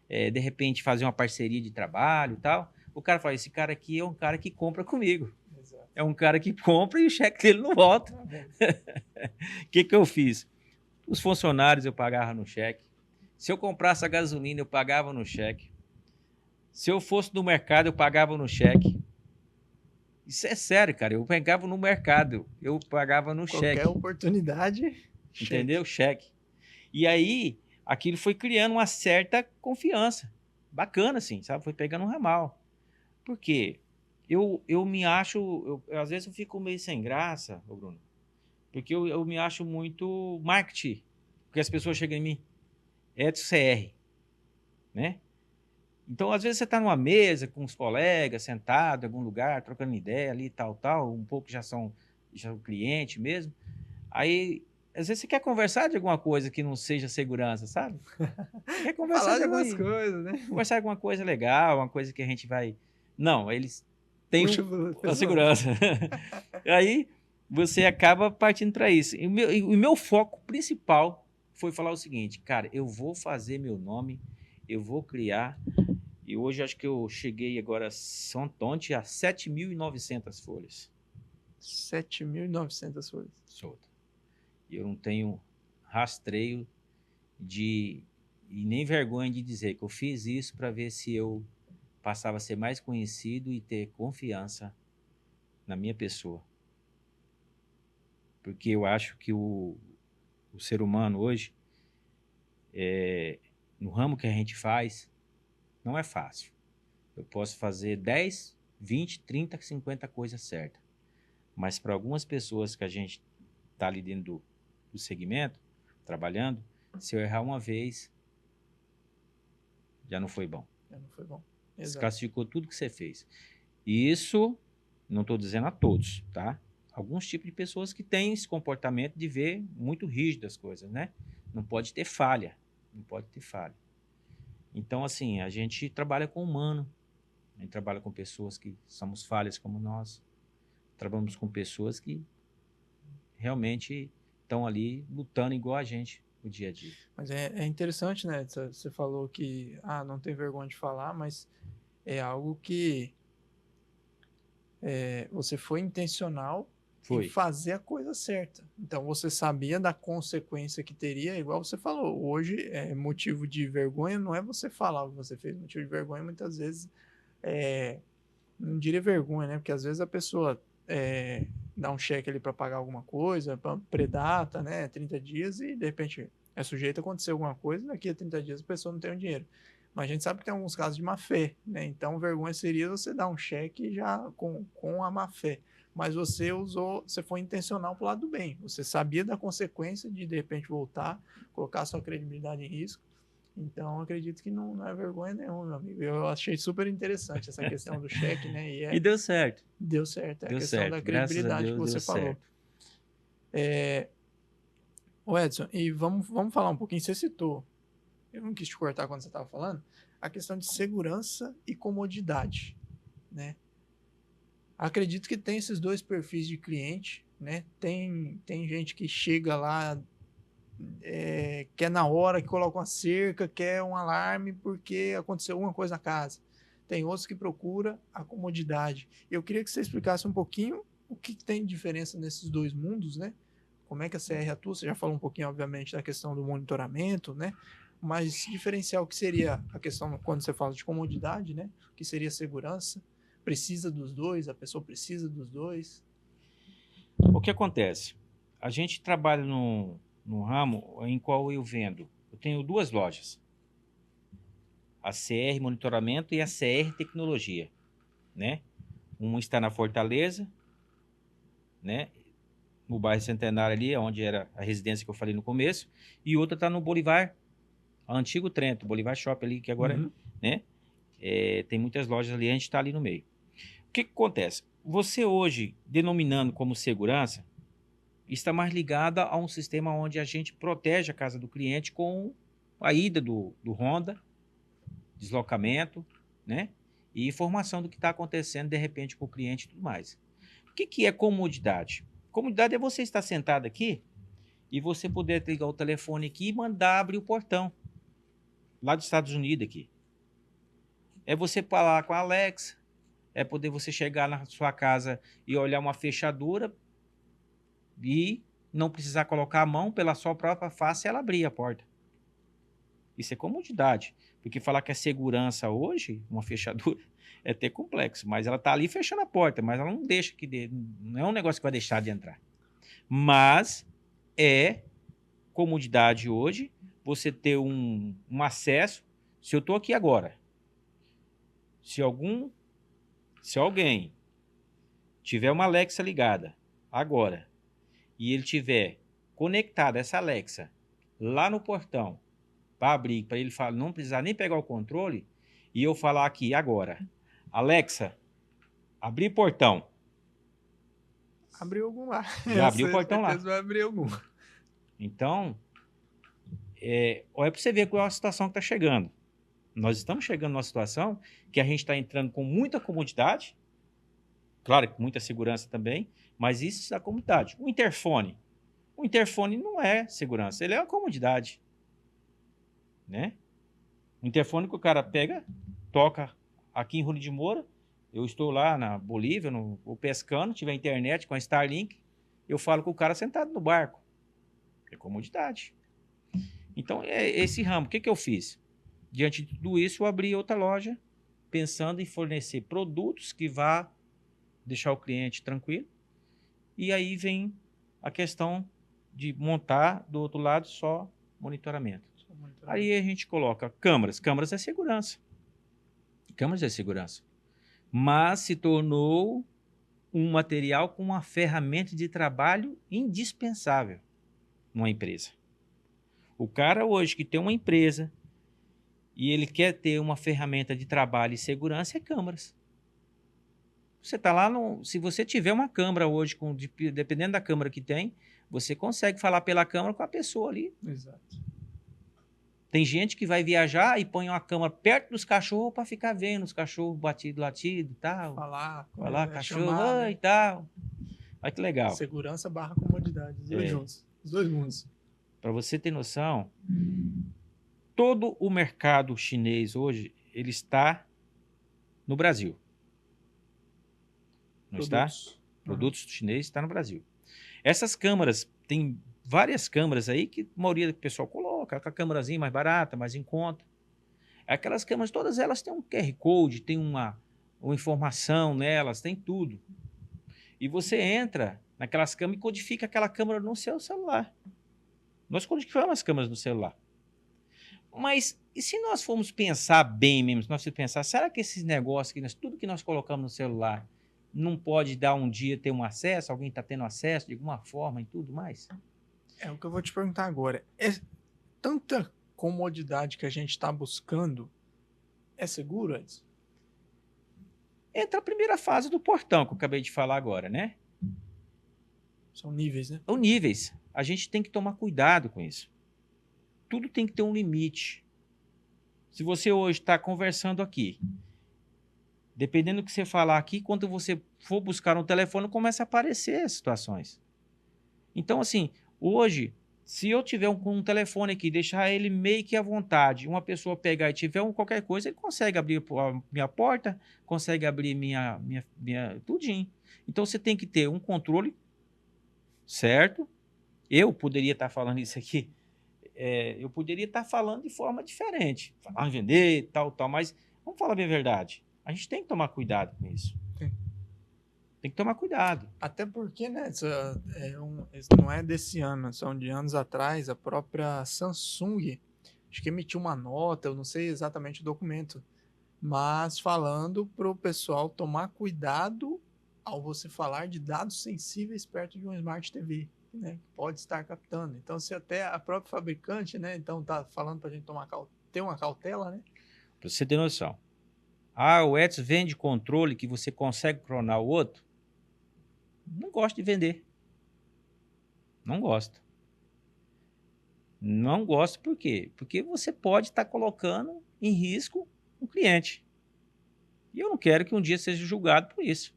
de repente, fazer uma parceria de trabalho e tal. O cara fala, esse cara aqui é um cara que compra comigo. Exato. É um cara que compra e o cheque dele não volta. O que eu fiz? Os funcionários eu pagava no cheque. Se eu comprasse a gasolina, eu pagava no cheque. Se eu fosse no mercado, eu pagava no cheque. Isso é sério, cara. Eu pegava no mercado, eu pagava no cheque. Qualquer oportunidade, entendeu? Cheque. E aí, aquilo foi criando uma certa confiança. Bacana, assim, sabe? Foi pegando um ramal. Por quê? Eu me acho... às vezes eu fico meio sem graça, Bruno, porque eu me acho muito marketing. Porque as pessoas chegam em mim, Edson CR, né? Então, às vezes você está numa mesa com os colegas, sentado em algum lugar, trocando ideia ali, tal, um pouco já são cliente mesmo. Aí, às vezes você quer conversar de alguma coisa que não seja segurança, sabe? Quer conversar falar de algumas coisas, né? Conversar de alguma coisa legal, uma coisa que a gente vai... Não, eles têm a segurança. Aí, você acaba partindo para isso. E o meu foco principal foi falar o seguinte, cara, eu vou fazer meu nome, eu vou criar... E hoje acho que eu cheguei agora ontem a 7.900 folhas. 7.900 folhas. Solta. E eu não tenho rastreio e nem vergonha de dizer que eu fiz isso para ver se eu passava a ser mais conhecido e ter confiança na minha pessoa. Porque eu acho que o ser humano hoje, no ramo que a gente faz, não é fácil. Eu posso fazer 10, 20, 30, 50 coisas certas. Mas para algumas pessoas que a gente está ali dentro do segmento, trabalhando, se eu errar uma vez, já não foi bom. Já não foi bom. Desclassificou tudo que você fez. E isso, não estou dizendo a todos, tá? Alguns tipos de pessoas que têm esse comportamento de ver muito rígido as coisas, né? Não pode ter falha. Não pode ter falha. Então, assim, a gente trabalha com o humano, a gente trabalha com pessoas que somos falhas como nós, trabalhamos com pessoas que realmente estão ali lutando igual a gente no dia a dia. Mas é interessante, né? Você falou que não tem vergonha de falar, mas é algo que você foi intencional em Foi. fazer a coisa certa. Então você sabia da consequência que teria, igual você falou. Hoje, motivo de vergonha não é você falar o que você fez. Motivo de vergonha, muitas vezes, não diria vergonha, né? Porque às vezes a pessoa dá um cheque ali para pagar alguma coisa, predata, né? 30 dias e de repente é sujeito a acontecer alguma coisa, daqui a 30 dias a pessoa não tem o dinheiro. Mas a gente sabe que tem alguns casos de má fé, né? Então, vergonha seria você dar um cheque já com a má fé. Mas você foi intencional pro lado do bem. Você sabia da consequência de repente voltar, colocar a sua credibilidade em risco. Então, acredito que não é vergonha nenhuma, meu amigo. Eu achei super interessante essa questão do cheque, né? E deu certo. Deu certo. É Deu a questão certo. da Graças a credibilidade Deus, que você deu falou. certo. Ô Edson, e vamos falar um pouquinho. Você citou, eu não quis te cortar quando você estava falando, a questão de segurança e comodidade, né? Acredito que tem esses dois perfis de cliente, né? Tem gente que chega lá, quer na hora, que coloca uma cerca, quer um alarme porque aconteceu alguma coisa na casa. Tem outros que procura a comodidade. Eu queria que você explicasse um pouquinho o que tem de diferença nesses dois mundos, né? Como é que a CR atua? Você já falou um pouquinho, obviamente, da questão do monitoramento, né? Mas diferenciar o que seria a questão, quando você fala de comodidade, né? O que seria segurança? Precisa dos dois? A pessoa precisa dos dois? O que acontece? A gente trabalha num ramo em qual eu vendo. Eu tenho duas lojas. A CR Monitoramento e a CR Tecnologia, né? Uma está na Fortaleza, né? No bairro Centenário ali, onde era a residência que eu falei no começo, e outra está no Bolivar, antigo Trento, Bolivar Shopping ali, que agora, né? Tem muitas lojas ali, a gente está ali no meio. O que acontece? Você hoje, denominando como segurança, está mais ligada a um sistema onde a gente protege a casa do cliente com a ida do Honda, deslocamento, né? E informação do que está acontecendo de repente com o cliente e tudo mais. O que é comodidade? Comodidade é você estar sentado aqui e você poder ligar o telefone aqui e mandar abrir o portão lá dos Estados Unidos aqui. É você falar com a Alexa, é poder você chegar na sua casa e olhar uma fechadura e não precisar colocar a mão pela sua própria face e ela abrir a porta. Isso é comodidade. Porque falar que é segurança hoje, uma fechadura, é até complexo. Mas ela está ali fechando a porta, mas ela não deixa que não é um negócio que vai deixar de entrar. Mas é comodidade hoje você ter um acesso. Se eu estou aqui agora, se alguém tiver uma Alexa ligada agora e ele tiver conectado essa Alexa lá no portão para abrir, para ele falar, não precisar nem pegar o controle, e eu falar aqui agora, Alexa, abrir portão. Abriu algum lá. Já abriu o portão lá. Vai abrir algum. Então, olha para você ver qual é a situação que está chegando. Nós estamos chegando numa situação que a gente está entrando com muita comodidade, claro, com muita segurança também, mas isso é a comodidade. O interfone não é segurança, ele é uma comodidade. Né? O interfone que o cara pega, toca aqui em Rolim de Moura, eu estou lá na Bolívia, ou pescando, tiver internet com a Starlink, eu falo com o cara sentado no barco. É comodidade. Então, é esse ramo. O que eu fiz? Diante de tudo isso, eu abri outra loja, pensando em fornecer produtos que vá deixar o cliente tranquilo. E aí vem a questão de montar do outro lado só monitoramento. Aí a gente coloca câmeras. Câmeras é segurança. Mas se tornou um material com uma ferramenta de trabalho indispensável numa empresa. O cara hoje que tem uma empresa e ele quer ter uma ferramenta de trabalho e segurança, é câmeras. Você está lá, se você tiver uma câmera hoje, dependendo da câmera que tem, você consegue falar pela câmera com a pessoa ali. Exato. Tem gente que vai viajar e põe uma câmera perto dos cachorros para ficar vendo os cachorros latido e tal. Falar, cachorro, chamar, oi, né? e tal. Olha que legal. Segurança barra comodidade, os dois juntos. Os dois mundos. Para você ter noção, todo o mercado chinês hoje, ele está no Brasil. Não está? Produtos chineses está no Brasil. Essas câmeras, tem várias câmeras aí que a maioria do pessoal coloca, com a câmerazinha mais barata, mais em conta. Aquelas câmeras, todas elas têm um QR Code, tem uma informação nelas, tem tudo. E você entra naquelas câmeras e codifica aquela câmera no seu celular. Nós codificamos as câmeras no celular. Mas e se nós formos pensar bem mesmo, se nós formos pensar, será que esses negócios, tudo que nós colocamos no celular, não pode dar um dia ter um acesso, alguém está tendo acesso de alguma forma e tudo mais? É o que eu vou te perguntar agora. É tanta comodidade que a gente está buscando, é seguro, Edson? Entra a primeira fase do portão, que eu acabei de falar agora, né? São níveis, né? São níveis. A gente tem que tomar cuidado com isso. Tudo tem que ter um limite. Se você hoje está conversando aqui, dependendo do que você falar aqui, quando você for buscar no telefone, começa a aparecer as situações. Então, assim, hoje, se eu tiver um telefone aqui, deixar ele meio que à vontade, uma pessoa pegar e tiver qualquer coisa, ele consegue abrir a minha porta, consegue abrir minha tudinho. Então, você tem que ter um controle certo. Eu poderia estar falando isso aqui, eu poderia estar falando de forma diferente, falar em vender, tal, mas vamos falar bem a verdade. A gente tem que tomar cuidado com isso. Tem que tomar cuidado. Até porque, né, isso não é desse ano, são de anos atrás, a própria Samsung, acho que emitiu uma nota, eu não sei exatamente o documento, mas falando para o pessoal tomar cuidado ao você falar de dados sensíveis perto de uma Smart TV, né, que pode estar captando. Então, se até a própria fabricante, né, então tá falando para a gente ter uma cautela, né? Para você ter noção. O Edson vende controle que você consegue clonar o outro? Não gosto de vender. Não gosto. Não gosto por quê? Porque você pode estar colocando em risco o cliente. E eu não quero que um dia seja julgado por isso.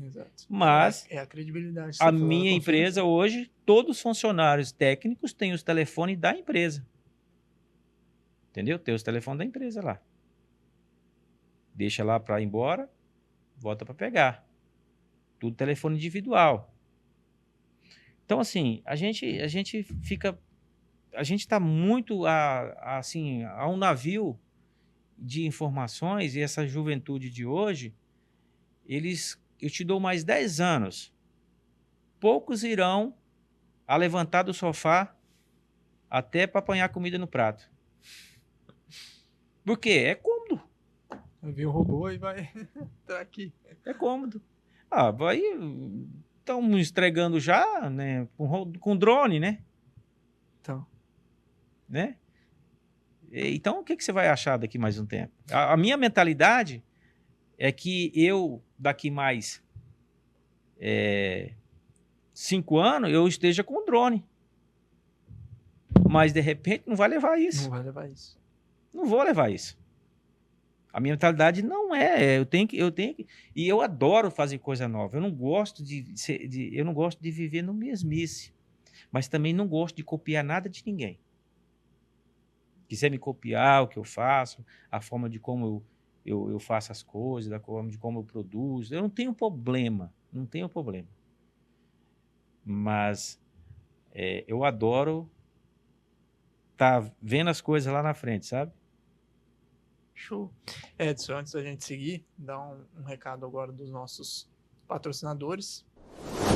Exato. Mas é a credibilidade. A minha empresa hoje, todos os funcionários técnicos têm os telefones da empresa. Entendeu? Tem os telefones da empresa lá. Deixa lá para ir embora, volta para pegar. Tudo telefone individual. Então, assim, a gente está muito assim, a um navio de informações, e essa juventude de hoje, eu te dou mais 10 anos. Poucos irão a levantar do sofá até para apanhar comida no prato. Por quê? É cômodo. Eu vi o robô e vai entrar aqui. É cômodo. Estão estregando já, né, com drone, né? Então. Né? Então, o que você vai achar daqui mais um tempo? A minha mentalidade é que eu, daqui mais 5 anos, eu esteja com drone. Mas, de repente, não vai levar isso. Não vai levar isso. Não vou levar isso. A minha mentalidade não é. Eu tenho que. E eu adoro fazer coisa nova. Eu não gosto eu não gosto de viver no mesmice. Mas também não gosto de copiar nada de ninguém. Quiser me copiar o que eu faço, a forma de como eu faço as coisas, da forma de como eu produzo, eu não tenho problema. Não tenho problema. Mas eu adoro estar vendo as coisas lá na frente, sabe? Show. Edson, antes da gente seguir, dá um recado agora dos nossos patrocinadores.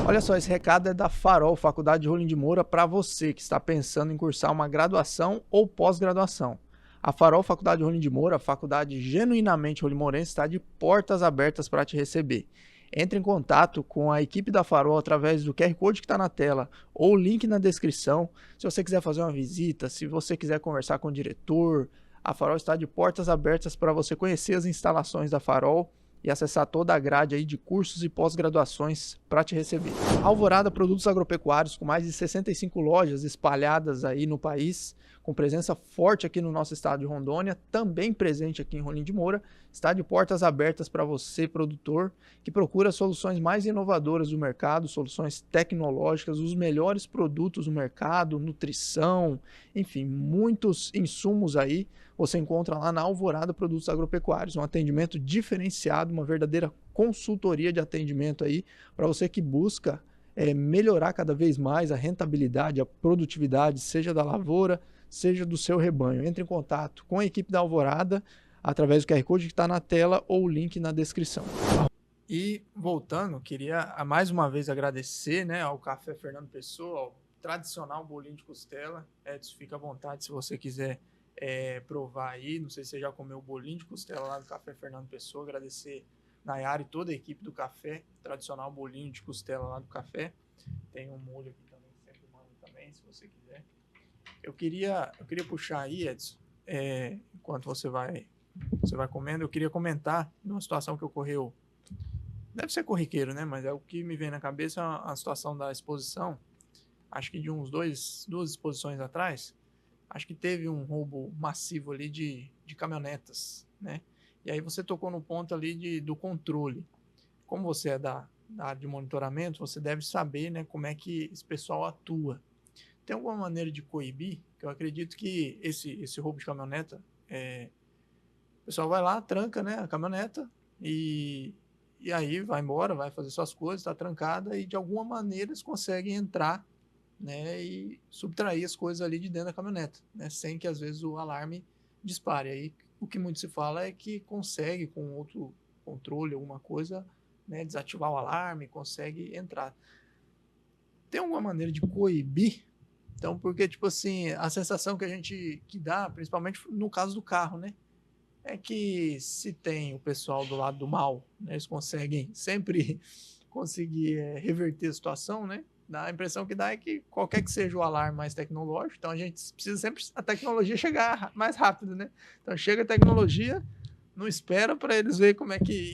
Olha só, esse recado é da Farol, Faculdade de Rolim de Moura, para você que está pensando em cursar uma graduação ou pós-graduação. A Farol, Faculdade de Rolim de Moura, faculdade genuinamente rolimourense, está de portas abertas para te receber. Entre em contato com a equipe da Farol através do QR Code que está na tela ou o link na descrição. Se você quiser fazer uma visita, se você quiser conversar com o diretor, a Farol está de portas abertas para você conhecer as instalações da Farol e acessar toda a grade aí de cursos e pós-graduações para te receber. Alvorada Produtos Agropecuários, com mais de 65 lojas espalhadas aí no país, com presença forte aqui no nosso estado de Rondônia, também presente aqui em Rolim de Moura, está de portas abertas para você, produtor, que procura soluções mais inovadoras do mercado, soluções tecnológicas, os melhores produtos do mercado, nutrição, enfim, muitos insumos aí você encontra lá na Alvorada Produtos Agropecuários, um atendimento diferenciado, uma verdadeira consultoria de atendimento aí para você que busca melhorar cada vez mais a rentabilidade, a produtividade, seja da lavoura, seja do seu rebanho. Entre em contato com a equipe da Alvorada através do QR Code que está na tela ou o link na descrição. E voltando, queria mais uma vez agradecer, né, ao Café Fernando Pessoa, ao tradicional bolinho de costela. Edson, fica à vontade se você quiser provar aí. Não sei se você já comeu o bolinho de costela lá do Café Fernando Pessoa. Agradecer Nayara e toda a equipe do café, tradicional bolinho de costela lá do café. Tem um molho aqui também, sempre mando também, se você quiser. Eu queria puxar aí, Edson, enquanto você vai comendo, eu queria comentar uma situação que ocorreu. Deve ser corriqueiro, né? Mas é o que me vem na cabeça, a situação da exposição. Acho que de uns duas exposições atrás, acho que teve um roubo massivo ali de caminhonetas, né? E aí você tocou no ponto ali do controle. Como você é da área de monitoramento, você deve saber, né, como é que esse pessoal atua. Tem alguma maneira de coibir? Que eu acredito que esse roubo de caminhoneta, o pessoal vai lá, tranca, né, a caminhoneta e aí vai embora, vai fazer suas coisas, está trancada e de alguma maneira eles conseguem entrar, né, e subtrair as coisas ali de dentro da caminhoneta, né, sem que às vezes o alarme dispare. Aí o que muito se fala é que consegue com outro controle, alguma coisa, né, desativar o alarme, consegue entrar. Tem alguma maneira de coibir? Então, porque, tipo assim, a sensação que dá, principalmente no caso do carro, né? É que se tem o pessoal do lado do mal, né, eles conseguem sempre conseguir reverter a situação, né? Dá a impressão que dá é que qualquer que seja o alarme mais tecnológico, então a gente precisa sempre a tecnologia chegar mais rápido, né? Então chega a tecnologia, não espera para eles verem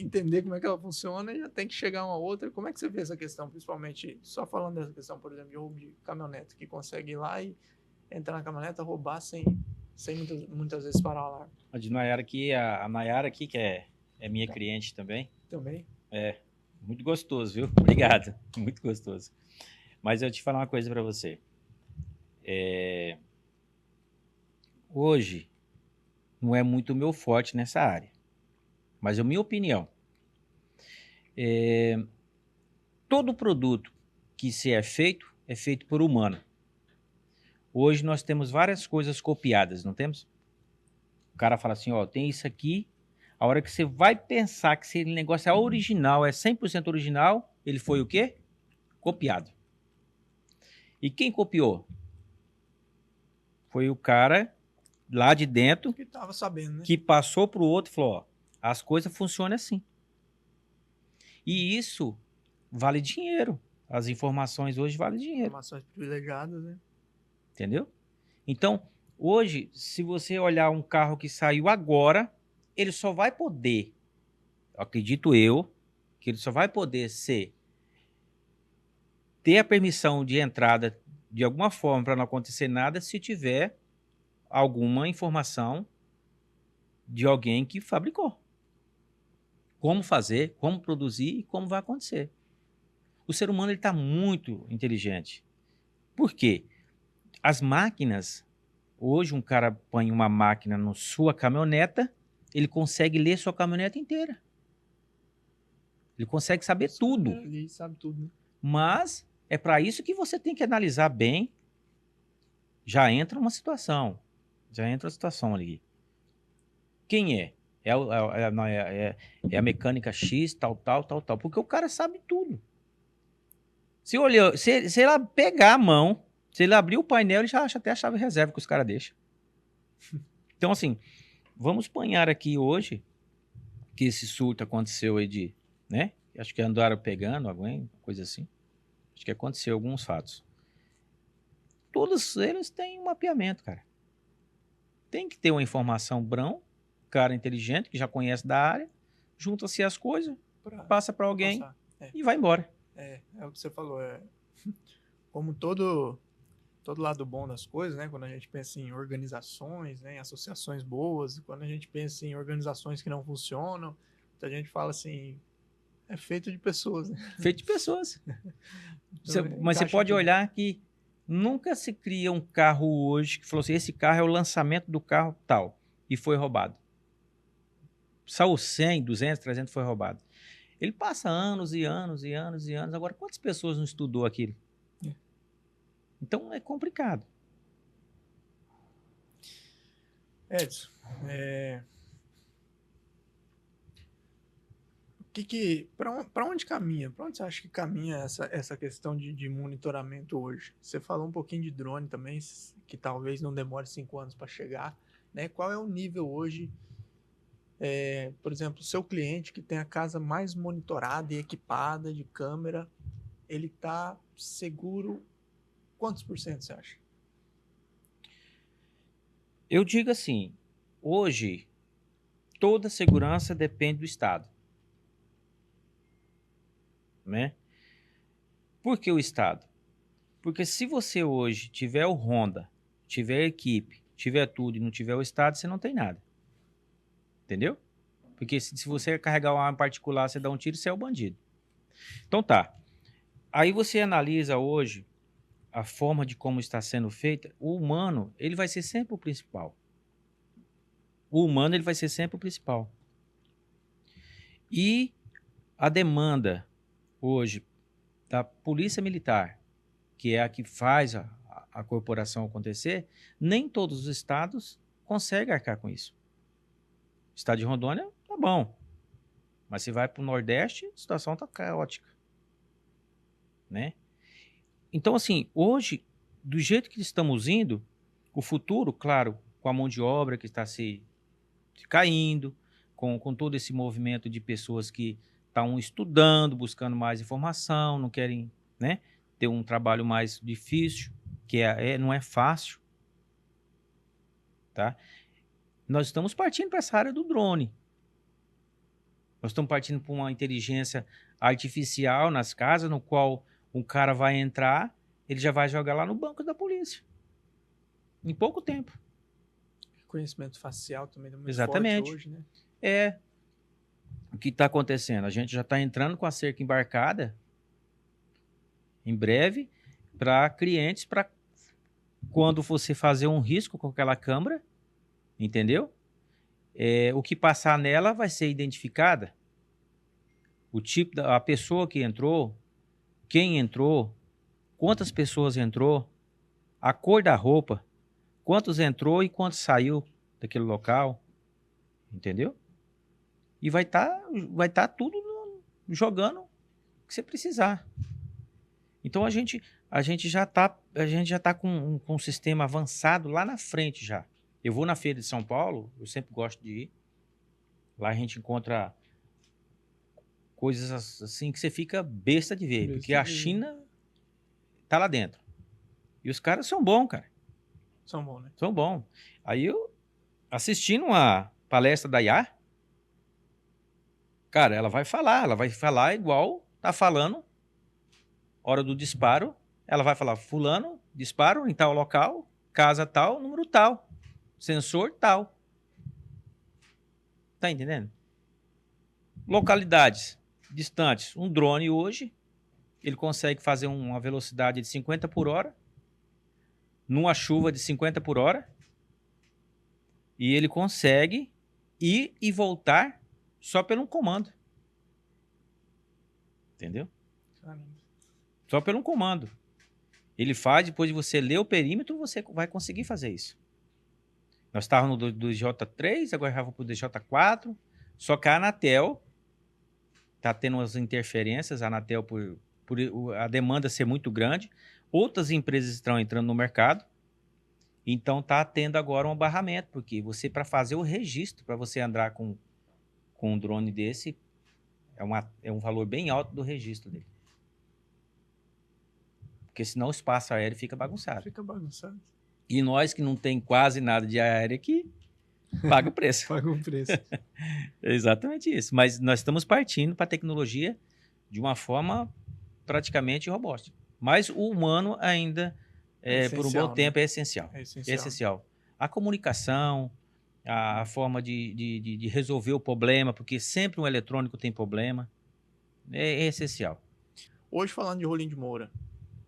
entender como é que ela funciona e já tem que chegar uma outra. Como é que você vê essa questão, principalmente, só falando dessa questão, por exemplo, de roubo de caminhonete, que consegue ir lá e entrar na caminhoneta, roubar sem muitas vezes parar o alarme. A de Nayara aqui, a Nayara aqui, que é minha cliente também. Também? Muito gostoso, viu? Obrigado. Muito gostoso. Mas eu te falar uma coisa para você. Hoje, não é muito o meu forte nessa área. Mas a minha opinião. Todo produto que se é feito por humano. Hoje nós temos várias coisas copiadas, não temos? O cara fala assim, ó, tem isso aqui. A hora que você vai pensar que esse negócio é original, é 100% original, ele foi o quê? Copiado. E quem copiou? Foi o cara lá de dentro que estava sabendo, né? Que passou para o outro e falou, ó, as coisas funcionam assim. E isso vale dinheiro. As informações hoje valem dinheiro. Informações privilegiadas, né? Entendeu? Então, hoje, se você olhar um carro que saiu agora, ele só vai poder, acredito eu, que ele só vai poder ter a permissão de entrada de alguma forma para não acontecer nada se tiver alguma informação de alguém que fabricou. Como fazer, como produzir e como vai acontecer. O ser humano está muito inteligente. Por quê? As máquinas, hoje um cara põe uma máquina na sua caminhoneta, ele consegue ler sua caminhoneta inteira. Ele consegue saber tudo. Ele sabe tudo, né? Mas é para isso que você tem que analisar bem. Já entra uma situação. Ali. Quem é? É a mecânica X, tal. Porque o cara sabe tudo. Se ele pegar a mão, se ele abrir o painel, ele já acha até a chave reserva que os caras deixam. Então, assim, vamos apanhar aqui hoje que esse surto aconteceu aí né? Acho que andaram pegando alguém, coisa assim. Acho que aconteceu alguns fatos. Todos eles têm um mapeamento, cara. Tem que ter uma informação cara inteligente, que já conhece da área, junta-se as coisas, Pra passa para alguém passar. e vai embora. É o que você falou. Como todo lado bom das coisas, né? Quando a gente pensa em organizações, né, em associações boas, e quando a gente pensa em organizações que não funcionam, a gente fala assim, é feito de pessoas, né? Feito de pessoas. Então, Mas você encaixa pode tudo. olhar que nunca se cria um carro hoje que falou assim, esse carro é o lançamento do carro tal, e foi roubado. Saiu 100, 200, 300, foi roubado. Ele passa anos e anos e anos e anos. Agora, quantas pessoas não estudou aquilo? É. Então, é complicado. Edson, para onde caminha? Para onde você acha que caminha essa questão de monitoramento hoje? Você falou um pouquinho de drone também, que talvez não demore 5 anos para chegar, né? Qual é o nível hoje, por exemplo, o seu cliente que tem a casa mais monitorada e equipada de câmera, ele está seguro? Quantos por cento você acha? Eu digo assim, hoje, toda segurança depende do Estado. Né? Por que o Estado? Porque se você hoje tiver o Honda, tiver a equipe, tiver tudo e não tiver o Estado, você não tem nada. Entendeu? Porque se você carregar uma arma particular, você dá um tiro, você é o bandido. Então tá. Aí você analisa hoje a forma de como está sendo feita. O humano, ele vai ser sempre o principal. O humano, ele vai ser sempre o principal. E a demanda hoje da polícia militar, que é a que faz a corporação acontecer, nem todos os estados conseguem arcar com isso. O estado de Rondônia tá bom, mas se vai para o Nordeste, a situação tá caótica, né? Então, assim, hoje, do jeito que estamos indo, o futuro, claro, com a mão de obra que está se caindo, com todo esse movimento de pessoas que estão estudando, buscando mais informação, não querem, né, ter um trabalho mais difícil, que não é fácil, tá? Nós estamos partindo para essa área do drone. Nós estamos partindo para uma inteligência artificial nas casas, no qual um cara vai entrar, ele já vai jogar lá no banco da polícia. Em pouco tempo. Reconhecimento facial também é muito Exatamente. forte hoje, né? É. O que está acontecendo? A gente já está entrando com a cerca embarcada em breve para clientes, para quando você fazer um risco com aquela câmera, entendeu? O que passar nela vai ser identificada. O tipo a pessoa que entrou, quem entrou, quantas pessoas entrou, a cor da roupa, quantos entrou e quantos saiu daquele local, entendeu? E vai tá tudo jogando o que você precisar. Então a gente já tá com um sistema avançado lá na frente já. Eu vou na Feira de São Paulo, eu sempre gosto de ir. Lá a gente encontra coisas assim que você fica besta de ver, porque a China tá lá dentro. E os caras são bons, cara. São bons, né? São bons. Aí eu, assistindo uma palestra da IA, cara, ela vai falar igual tá falando, hora do disparo, ela vai falar, fulano, disparo em tal local, casa tal, número tal, sensor tal. Tá entendendo? Localidades distantes. Um drone hoje, ele consegue fazer uma velocidade de 50 por hora, numa chuva de 50 por hora, e ele consegue ir e voltar só pelo um comando. Entendeu? Caramba. Só pelo um comando. Ele faz, depois de você ler o perímetro, você vai conseguir fazer isso. Nós estávamos no do DJ3, agora já vamos para o DJ4, só que a Anatel está tendo umas interferências, a Anatel por a demanda ser muito grande, outras empresas estão entrando no mercado, então está tendo agora um barramento, porque você, para fazer o registro, para você andar com um drone desse, é um valor bem alto do registro dele. Porque senão o espaço aéreo fica bagunçado. Fica bagunçado. E nós que não tem quase nada de aéreo aqui, paga o preço. Paga o preço. É exatamente isso. Mas nós estamos partindo para a tecnologia de uma forma praticamente robótica. Mas o humano ainda, por um bom tempo, é essencial. É É essencial. essencial. A comunicação, a forma de resolver o problema, porque sempre um eletrônico tem problema, é essencial. Hoje, falando de Rolim de Moura,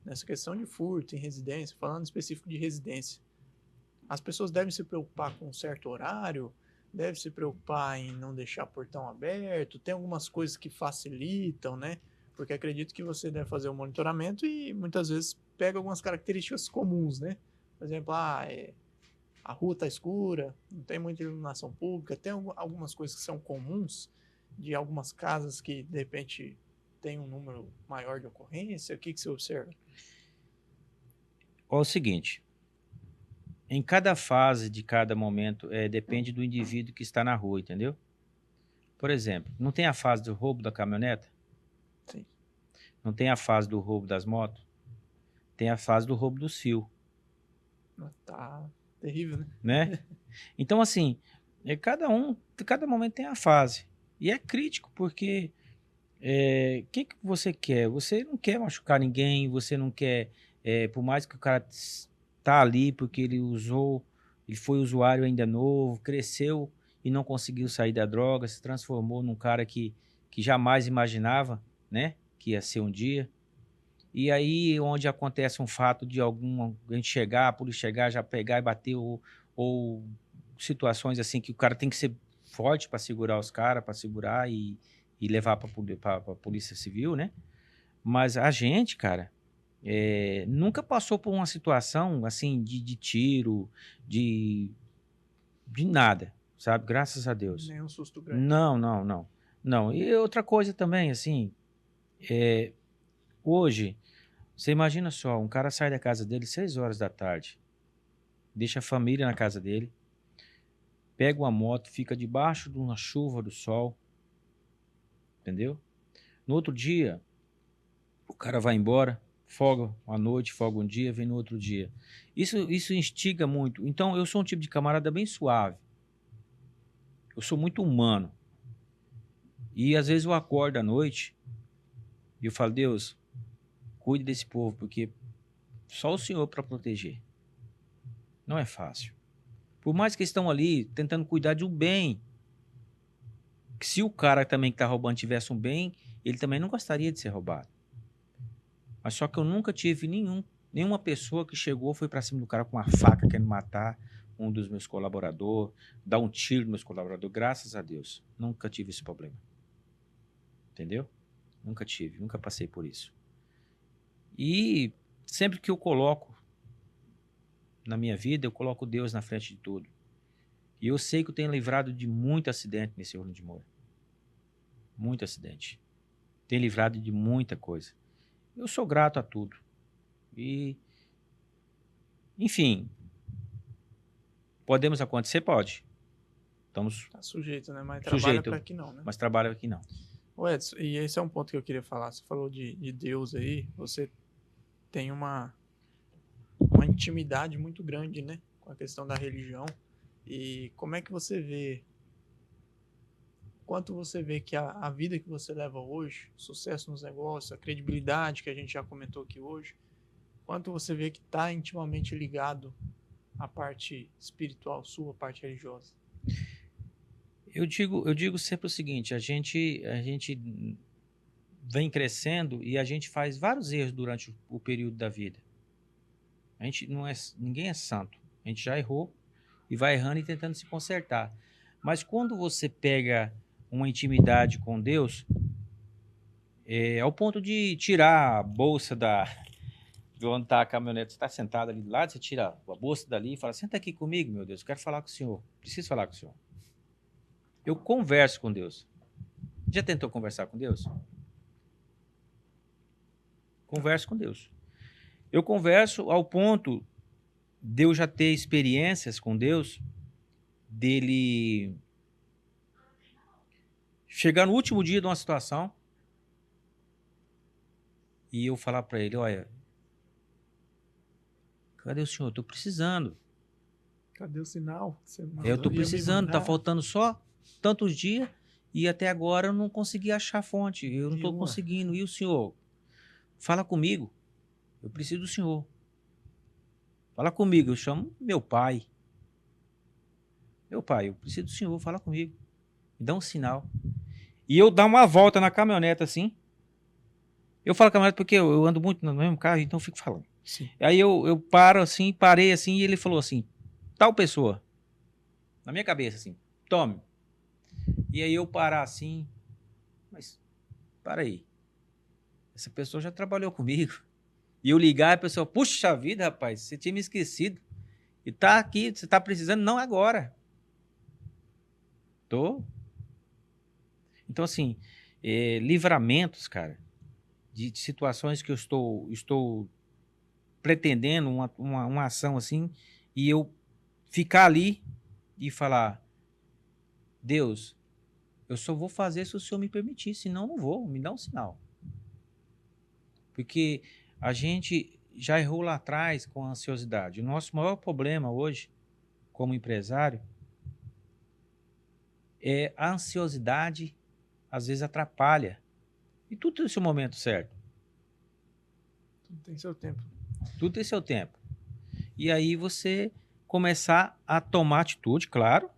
nessa questão de furto em residência, falando específico de residência, as pessoas devem se preocupar com um certo horário, devem se preocupar em não deixar portão aberto, tem algumas coisas que facilitam, né? Porque acredito que você deve fazer o monitoramento e muitas vezes pega algumas características comuns, né? Por exemplo, a rua está escura, não tem muita iluminação pública, tem algumas coisas que são comuns de algumas casas que, de repente, tem um número maior de ocorrência. O que você observa? Olha o seguinte, em cada fase de cada momento, depende do indivíduo que está na rua, entendeu? Por exemplo, não tem a fase do roubo da caminhoneta? Sim. Não tem a fase do roubo das motos? Tem a fase do roubo dos fios. Tá terrível, Né? Então, assim, cada momento tem a fase. E é crítico, porque o que você quer? Você não quer machucar ninguém, você não quer, por mais que o cara tá ali porque ele foi usuário ainda novo, cresceu e não conseguiu sair da droga, se transformou num cara que jamais imaginava, né, que ia ser um dia. E aí, onde acontece um fato de alguém chegar, a polícia chegar, já pegar e bater, ou situações assim que o cara tem que ser forte para segurar os caras, para segurar e levar para a polícia civil, né? Mas a gente, cara, nunca passou por uma situação assim de tiro, de nada, sabe? Graças a Deus. nenhum susto grande. Não. E outra coisa também, assim, hoje, você imagina só, um cara sai da casa dele 6 horas da tarde, deixa a família na casa dele, pega uma moto, fica debaixo de uma chuva do sol, entendeu? No outro dia, o cara vai embora, folga uma noite, folga um dia, vem no outro dia. Isso instiga muito. Então, eu sou um tipo de camarada bem suave. Eu sou muito humano. E às vezes eu acordo à noite e eu falo, Deus, cuide desse povo, porque só o Senhor para proteger. Não é fácil. Por mais que estão ali tentando cuidar de um bem, que se o cara também que está roubando tivesse um bem, ele também não gostaria de ser roubado. Mas só que eu nunca tive nenhuma pessoa que chegou, foi para cima do cara com uma faca querendo matar um dos meus colaboradores, dar um tiro nos meus colaboradores. Graças a Deus, nunca tive esse problema. Entendeu? Nunca tive, nunca passei por isso. E sempre que eu coloco na minha vida, eu coloco Deus na frente de tudo. E eu sei que eu tenho livrado de muito acidente nesse Rolim de Moura. Muito acidente. Tenho livrado de muita coisa. Eu sou grato a tudo. E, enfim, podemos acontecer? Pode. Estamos Tá sujeito, né? Mas trabalha para que não, né? Mas trabalha aqui não. Ô Edson, e esse é um ponto que eu queria falar. Você falou de Deus aí, você tem uma intimidade muito grande, né? Com a questão da religião. E como é que você vê, quanto você vê que a vida que você leva hoje, sucesso nos negócios, a credibilidade que a gente já comentou aqui hoje, quanto você vê que está intimamente ligado à parte espiritual sua, à parte religiosa? Eu digo sempre o seguinte, a gente vem crescendo e a gente faz vários erros durante o período da vida. A gente ninguém é santo. A gente já errou e vai errando e tentando se consertar. Mas quando você pega uma intimidade com Deus, ao ponto de tirar a bolsa de onde está a caminhonete, você está sentado ali do lado, você tira a bolsa dali e fala, senta aqui comigo, meu Deus, quero falar com o senhor, preciso falar com o senhor. Eu converso com Deus. Já tentou conversar com Deus? Converso com Deus. Eu converso ao ponto de eu já ter experiências com Deus, dele chegar no último dia de uma situação e eu falar para ele, olha, cadê o senhor? Estou precisando. Cadê o sinal? Eu tô precisando, tá faltando só tantos dias e até agora eu não consegui achar a fonte. Eu não tô conseguindo. E o senhor? Fala comigo. Eu preciso do senhor. Fala comigo. Eu chamo meu pai. Meu pai, eu preciso do senhor. Fala comigo. Me dá um sinal. E eu dar uma volta na caminhonete assim. Eu falo caminhonete porque eu ando muito no mesmo carro, então eu fico falando. Sim. Aí eu paro assim, parei assim, e ele falou assim, tal pessoa. Na minha cabeça assim, tome. E aí eu parar assim, mas para aí. Essa pessoa já trabalhou comigo. E eu ligar e a pessoa, puxa vida, rapaz, você tinha me esquecido. E tá aqui, você tá precisando, não agora. Tô. Então, assim, livramentos, cara, de situações que eu estou pretendendo uma ação assim, e eu ficar ali e falar, Deus, eu só vou fazer se o Senhor me permitir, senão não vou, me dá um sinal. Porque a gente já errou lá atrás com a ansiosidade. O nosso maior problema hoje, como empresário, é a ansiosidade, às vezes atrapalha. E tudo tem seu momento certo. Tudo tem seu tempo. Tudo tem seu tempo. E aí você começar a tomar atitude, claro,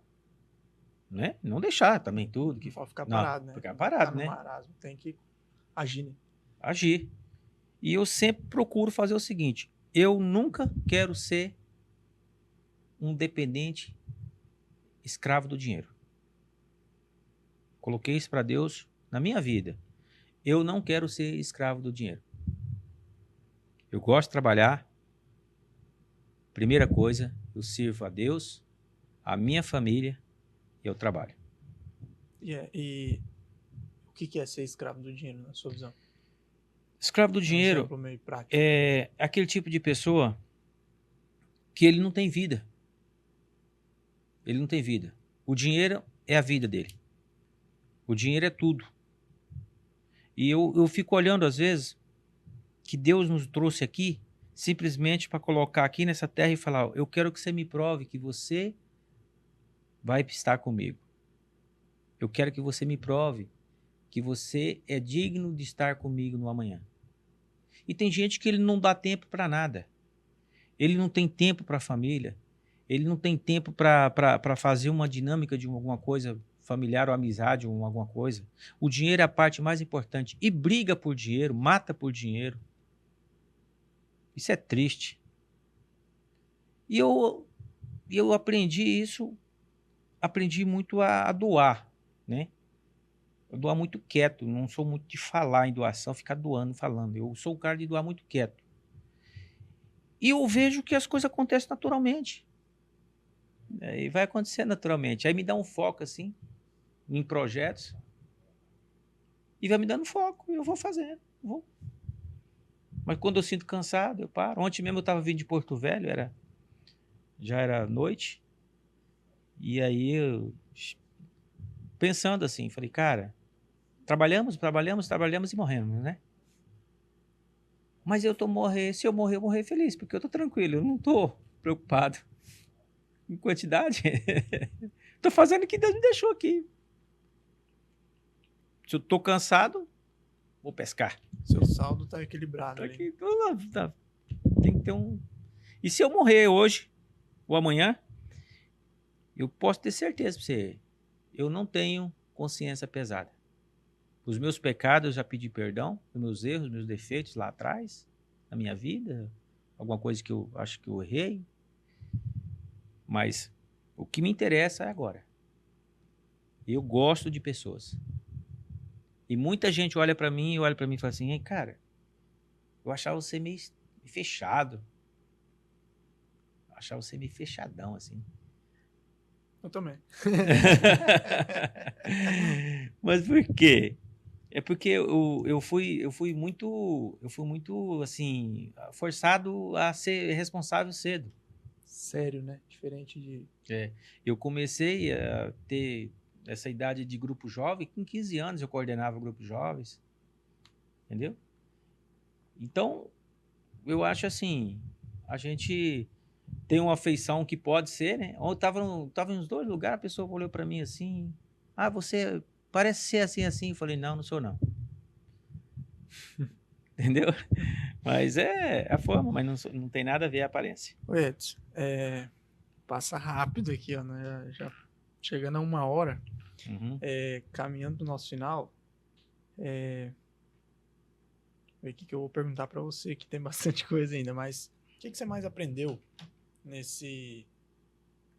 né? Não deixar também tudo. Que pode ficar parado, né? Ficar parado, tá no né? marasmo, tem que agir. Né? Agir. E eu sempre procuro fazer o seguinte, eu nunca quero ser um dependente escravo do dinheiro. Coloquei isso para Deus na minha vida. Eu não quero ser escravo do dinheiro. Eu gosto de trabalhar. Primeira coisa, eu sirvo a Deus, a minha família e eu trabalho. E o que é ser escravo do dinheiro, na sua visão? Escravo do dinheiro exemplo meio prático. é aquele tipo de pessoa que ele não tem vida. Ele não tem vida. O dinheiro é a vida dele. O dinheiro é tudo. E eu fico olhando às vezes que Deus nos trouxe aqui simplesmente para colocar aqui nessa terra e falar, eu quero que você me prove que você vai estar comigo. Eu quero que você me prove que você é digno de estar comigo no amanhã. E tem gente que ele não dá tempo para nada. Ele não tem tempo para a família. Ele não tem tempo para fazer uma dinâmica de alguma coisa familiar ou amizade ou alguma coisa. O dinheiro é a parte mais importante. E briga por dinheiro, mata por dinheiro. Isso é triste. E eu aprendi isso, aprendi muito a doar, né? Eu doar muito quieto, não sou muito de falar em doação, ficar doando, falando. Eu sou o cara de doar muito quieto. E eu vejo que as coisas acontecem naturalmente. E vai acontecer naturalmente. Aí me dá um foco assim, em projetos, e vai me dando foco, e eu vou fazendo. Vou. Mas quando eu sinto cansado, eu paro. Ontem mesmo eu estava vindo de Porto Velho, já era noite, e aí eu, pensando assim, falei, cara, trabalhamos e morremos, né? Mas se eu morrer feliz, porque eu tô tranquilo, eu não tô preocupado em quantidade. Tô fazendo o que Deus me deixou aqui. Se eu tô cansado, vou pescar. Seu saldo tá equilibrado ali. Aqui, tem que ter um... E se eu morrer hoje ou amanhã, eu posso ter certeza pra você, eu não tenho consciência pesada. Os meus pecados eu já pedi perdão, os meus erros, meus defeitos lá atrás, na minha vida, alguma coisa que eu acho que eu errei. Mas o que me interessa é agora. Eu gosto de pessoas. E muita gente olha pra mim e fala assim, cara, eu achava você meio fechado. Eu achava você meio fechadão, assim. Eu também. Mas por quê? É porque eu fui muito, assim, forçado a ser responsável cedo. Sério, né? Diferente de... Eu comecei a ter essa idade de grupo jovem, com 15 anos eu coordenava grupos jovens, entendeu? Então, eu acho assim, a gente tem uma afeição que pode ser, né? Ou tava nos dois lugares, a pessoa olhou para mim assim, você parece ser assim, assim. Eu falei, não sou não. Entendeu? Mas é a forma, mas não tem nada a ver a aparência. Ô Edson, passa rápido aqui, ó, né? Já chegando a 1 hora, Uhum. caminhando pro nosso final, ver o que eu vou perguntar para você, que tem bastante coisa ainda, mas o que você mais aprendeu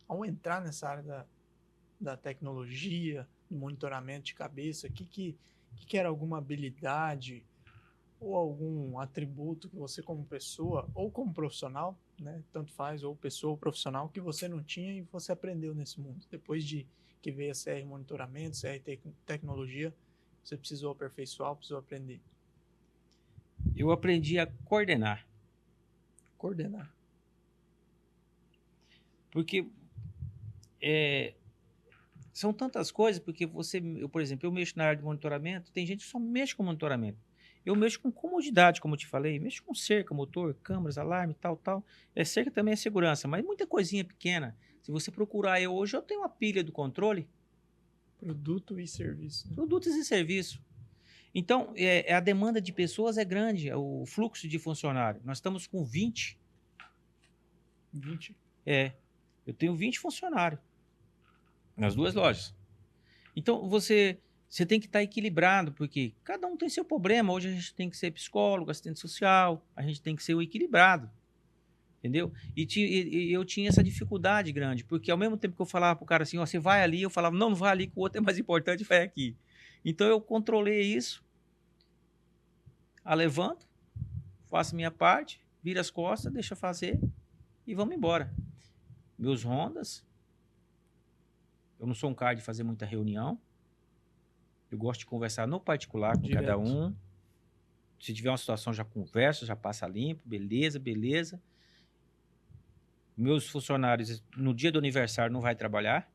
ao entrar nessa área da tecnologia, do monitoramento de cabeça? Que era alguma habilidade ou algum atributo que você como pessoa ou como profissional, né, tanto faz, ou pessoa ou profissional, que você não tinha e você aprendeu nesse mundo? Depois de que veio a CR Monitoramento, CR Tecnologia, você precisou aperfeiçoar, precisou aprender? Eu aprendi a coordenar. Coordenar. Porque são tantas coisas, porque por exemplo, eu mexo na área de monitoramento, tem gente que só mexe com monitoramento. Eu mexo com comodidade, como eu te falei, mexo com cerca, motor, câmeras, alarme, tal. Cerca também é segurança, mas muita coisinha pequena. Se você procurar hoje, eu tenho uma pilha do controle. Produto e serviço. Né? Produtos e serviços. Então, a demanda de pessoas é grande, o fluxo de funcionário. Nós estamos com 20. 20? Eu tenho 20 funcionários nas 2 lojas. Então, você tem que estar equilibrado, porque cada um tem seu problema. Hoje a gente tem que ser psicólogo, assistente social, a gente tem que ser o equilibrado. Entendeu? E eu tinha essa dificuldade grande, porque ao mesmo tempo que eu falava pro cara assim, você vai ali, eu falava, não vai ali, que o outro é mais importante, vai aqui. Então eu controlei isso, levanto, faço minha parte, viro as costas, deixa eu fazer e vamos embora. Meus Hondas, eu não sou um cara de fazer muita reunião, eu gosto de conversar no particular com Direto. cada um. Se tiver uma situação, já conversa, já passa limpo, beleza. Meus funcionários, no dia do aniversário, não vai trabalhar.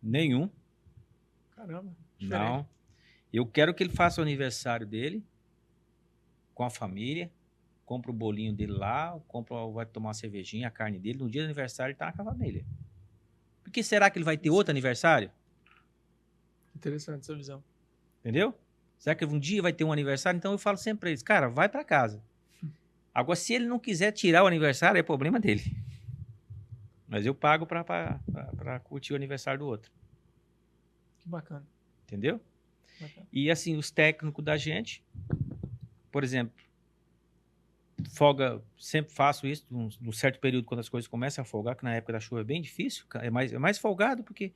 Nenhum. Caramba. Não. Diferente. Eu quero que ele faça o aniversário dele com a família, compra o bolinho dele lá, vai tomar uma cervejinha, a carne dele. No dia do aniversário, ele tá com a família. Porque será que ele vai ter outro aniversário? Interessante essa visão. Entendeu? Será que um dia vai ter um aniversário? Então eu falo sempre pra eles, cara, vai pra casa. Agora, se ele não quiser tirar o aniversário, é problema dele. Mas eu pago pra curtir o aniversário do outro. Que bacana. Entendeu? Bacana. E assim, os técnicos da gente, por exemplo, folga, sempre faço isso, num certo período, quando as coisas começam a folgar, que na época da chuva é bem difícil, é mais folgado porque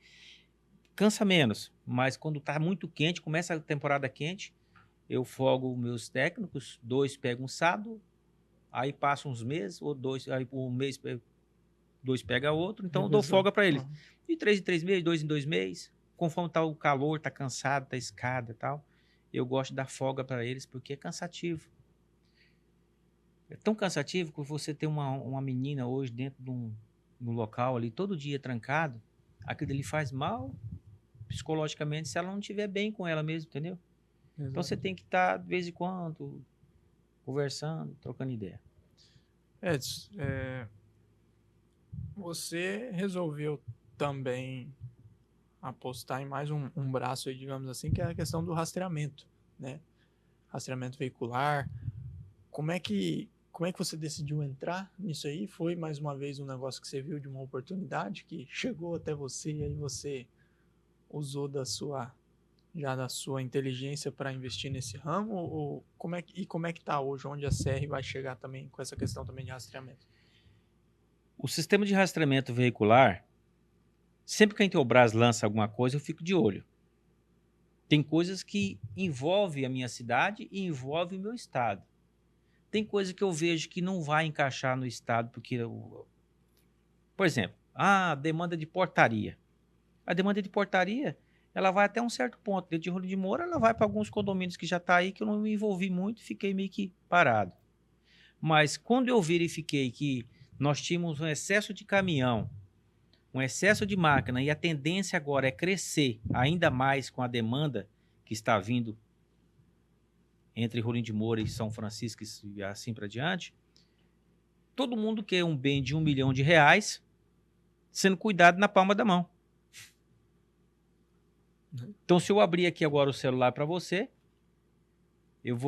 cansa menos. Mas quando tá muito quente, começa a temporada quente, eu folgo meus técnicos, 2 pegam um sábado, aí passa uns meses, ou 2, aí por um mês 2 pega outro, então eu dou folga para eles. De 3 em 3 meses, 2 em 2 meses, conforme tá o calor, tá cansado, tá escada e tal, eu gosto de dar folga para eles, porque é cansativo. É tão cansativo que você ter uma menina hoje dentro de um local ali, todo dia trancado, aquilo ali faz mal psicologicamente se ela não estiver bem com ela mesmo, entendeu? Exato. Então você tem que estar, de vez em quando, conversando, trocando ideia. Edson, você resolveu também apostar em mais um braço aí, digamos assim, que é a questão do rastreamento, né? Rastreamento veicular. Como é que você decidiu entrar nisso aí? Foi mais uma vez um negócio que você viu de uma oportunidade que chegou até você e aí você usou da sua inteligência para investir nesse ramo? Ou como é que tá hoje, onde a CR vai chegar também com essa questão também de rastreamento? O sistema de rastreamento veicular, sempre que a Intelbras lança alguma coisa, eu fico de olho. Tem coisas que envolvem a minha cidade e envolvem o meu estado. Tem coisa que eu vejo que não vai encaixar no estado, porque, por exemplo, a demanda de portaria. A demanda de portaria, ela vai até um certo ponto. Dentro de Rolim de Moura, ela vai para alguns condomínios que já está aí, que eu não me envolvi muito, fiquei meio que parado. Mas quando eu verifiquei que nós tínhamos um excesso de caminhão, um excesso de máquina, e a tendência agora é crescer ainda mais com a demanda que está vindo entre Rolim de Moura e São Francisco e assim para diante, todo mundo quer um bem de R$1 milhão sendo cuidado na palma da mão. Então, se eu abrir aqui agora o celular para você, eu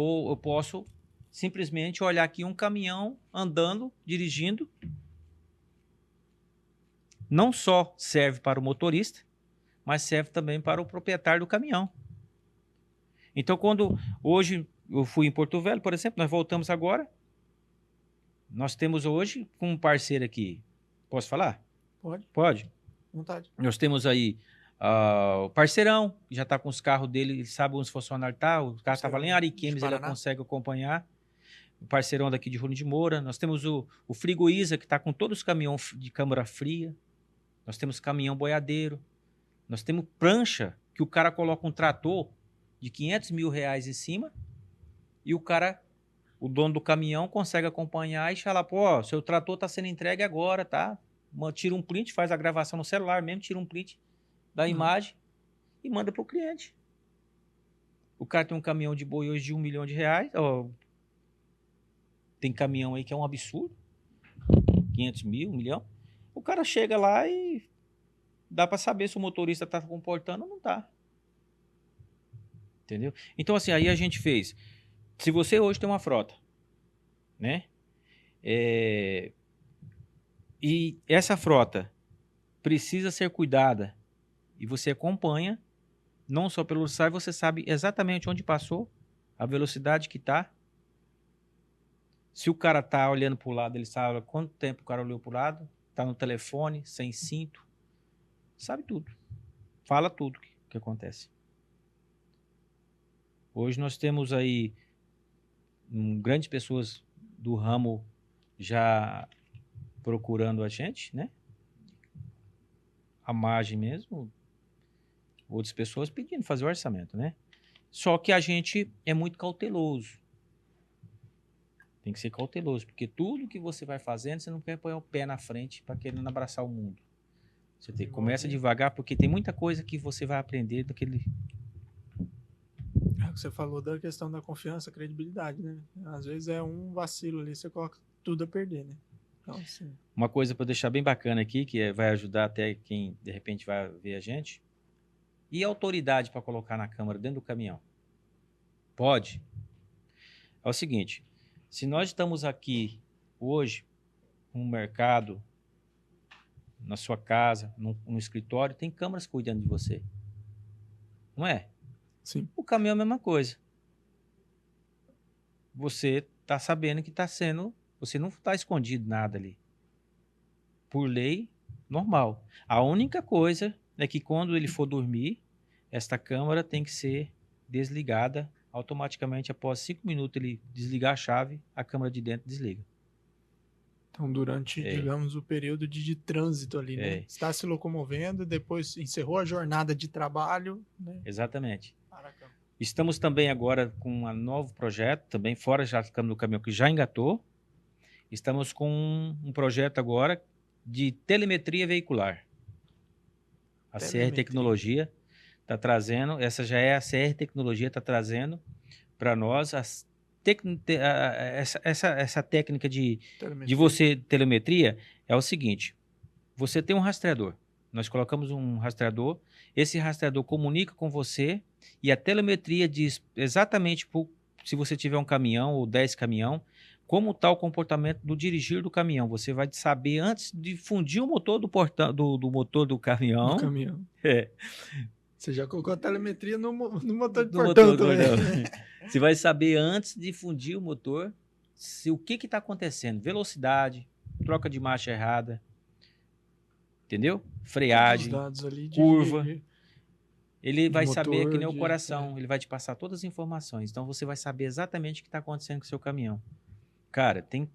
posso simplesmente olhar aqui um caminhão andando, dirigindo. Não só serve para o motorista, mas serve também para o proprietário do caminhão. Então, quando hoje eu fui em Porto Velho, por exemplo, nós voltamos agora. Nós temos hoje um parceiro aqui. Posso falar? Pode. Pode. Vontade. Nós temos aí o parceirão, que já está com os carros dele, ele sabe onde os funcionários estão. O carro estava lá em Ariquemes, ele consegue acompanhar. O parceirão daqui de Rolim de Moura. Nós temos o Frigoíza, que está com todos os caminhões de câmara fria. Nós temos caminhão boiadeiro. Nós temos prancha, que o cara coloca um trator de R$500 mil em cima e o dono do caminhão consegue acompanhar e fala, pô, seu trator está sendo entregue agora, tá? Tira um print, faz a gravação no celular mesmo, tira um print da imagem e manda para o cliente. O cara tem um caminhão de boi hoje de R$1 milhão. Tem caminhão aí que é um absurdo. 500 mil, 1 milhão. O cara chega lá e dá para saber se o motorista está comportando ou não está. Entendeu? Então, assim, aí a gente fez. Se você hoje tem uma frota, né? E essa frota precisa ser cuidada e você acompanha, não só pelo site, você sabe exatamente onde passou, a velocidade que está. Se o cara tá olhando para o lado, ele sabe quanto tempo o cara olhou para o lado, tá no telefone, sem cinto, sabe tudo. Fala tudo que acontece. Hoje nós temos aí grandes pessoas do ramo já procurando a gente, né? A margem mesmo. Outras pessoas pedindo fazer o orçamento, né? Só que a gente é muito cauteloso. Tem que ser cauteloso, porque tudo que você vai fazendo, você não quer pôr o pé na frente para querendo abraçar o mundo. Você começa devagar, porque tem muita coisa que você vai aprender daquele... Você falou da questão da confiança, credibilidade, né? Às vezes é um vacilo ali, você coloca tudo a perder, né? Então, assim... Uma coisa para deixar bem bacana aqui, que vai ajudar até quem de repente vai ver a gente. E a autoridade para colocar na câmara dentro do caminhão? Pode? É o seguinte, se nós estamos aqui hoje, no mercado, na sua casa, no escritório, tem câmeras cuidando de você. Não é? Sim. O caminhão é a mesma coisa. Você está sabendo que está sendo... Você não está escondido nada ali. Por lei, normal. A única coisa é que quando ele for dormir, esta câmera tem que ser desligada automaticamente. Após 5 minutos ele desligar a chave, a câmera de dentro desliga. Então, durante, digamos, o período de trânsito ali, né? Está se locomovendo, depois encerrou a jornada de trabalho, né? Exatamente. Caraca. Estamos também agora com um novo projeto, também fora já ficamos no caminhão que já engatou. Estamos com um projeto agora de telemetria veicular. A CR Tecnologia está trazendo, essa já é a CR Tecnologia, está trazendo para nós essa técnica de telemetria é o seguinte, você tem um rastreador, nós colocamos um rastreador, esse rastreador comunica com você e a telemetria diz exatamente se você tiver um caminhão ou 10 caminhão, como está o comportamento do dirigir do caminhão. Você vai saber antes de fundir o motor do motor do caminhão. Do caminhão. É. Você já colocou a telemetria no motor de portão também. Você vai saber antes de fundir o motor o que está acontecendo. Velocidade, troca de marcha errada, entendeu? Freagem, dados ali curva. Ele vai motor, saber que nem o coração. Ele vai te passar todas as informações. Então você vai saber exatamente o que está acontecendo com o seu caminhão. Cara, tem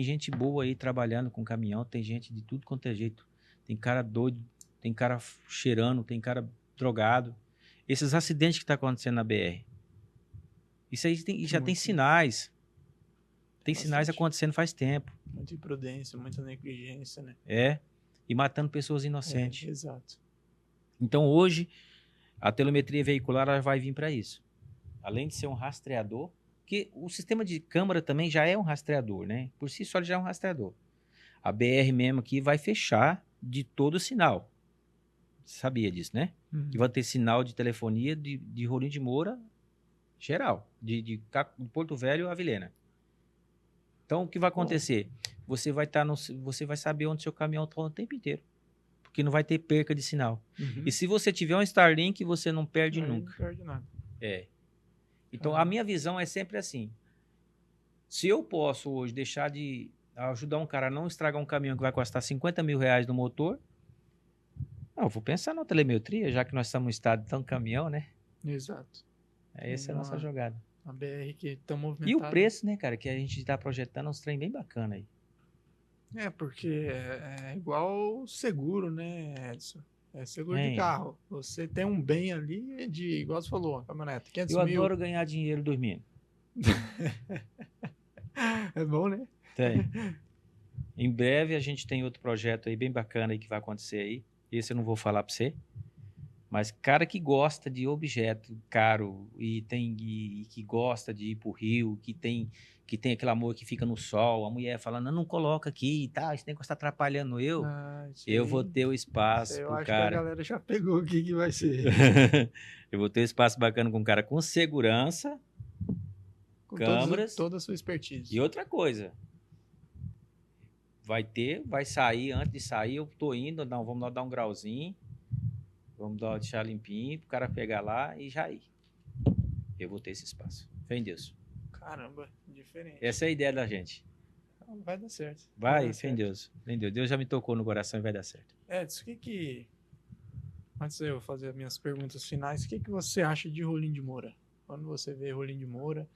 gente boa aí trabalhando com caminhão, tem gente de tudo quanto é jeito. Tem cara doido, tem cara cheirando, tem cara drogado. Esses acidentes que estão acontecendo na BR. Isso aí já tem sinais. Tem sinais acontecendo faz tempo. Muita imprudência, muita negligência, né? E matando pessoas inocentes. Exato. Então hoje, a telemetria veicular ela vai vir para isso. Além de ser um rastreador, Porque o sistema de câmara também já é um rastreador, né? Por si só ele já é um rastreador. A BR mesmo aqui vai fechar de todo o sinal. Você sabia disso, né? Uhum. Que vai ter sinal de telefonia de Rolim de Moura geral, de Porto Velho a Vilhena. Então, o que vai acontecer? Você vai você vai saber onde seu caminhão está o tempo inteiro. Porque não vai ter perca de sinal. Uhum. E se você tiver um Starlink, você não perde Aí nunca. não perde nada. É. Então, a minha visão é sempre assim. Se eu posso hoje deixar de ajudar um cara a não estragar um caminhão que vai custar 50 mil reais no motor, eu vou pensar na telemetria, já que nós estamos em estado de tão caminhão, né? Exato. Essa é a nossa jogada. A BR que tá movimentada. E o preço, né, cara, que a gente está projetando uns trem bem bacana aí. Porque é igual seguro, né, Edson? É seguro de carro. Você tem um bem ali de, igual você falou, uma caminhonete, 500 Eu mil. adoro ganhar dinheiro dormindo. É bom, né? Tem. Em breve a gente tem outro projeto aí bem bacana aí que vai acontecer aí. Esse eu não vou falar para você. Mas cara que gosta de objeto caro e que gosta de ir pro rio, que tem aquele amor que fica no sol, a mulher falando, não coloca aqui e tal, esse negócio está atrapalhando eu vou ter o espaço Eu pro acho cara. que a galera já pegou o que vai ser. Eu vou ter um espaço bacana com um cara com segurança, Com câmeras toda a sua expertise. e outra coisa. Vai sair, antes de sair, eu tô indo, não, vamos lá dar um grauzinho, vamos deixar limpinho, pro cara pegar lá e já ir. Eu vou ter esse espaço. Fé em Deus. Caramba, diferente. Essa é a ideia da gente. Vai dar certo. Vai, fé em Deus. Fé em Deus. Deus já me tocou no coração e vai dar certo. Edson, antes de eu fazer as minhas perguntas finais, o que você acha de Rolim de Moura? Quando você vê Rolim de Moura,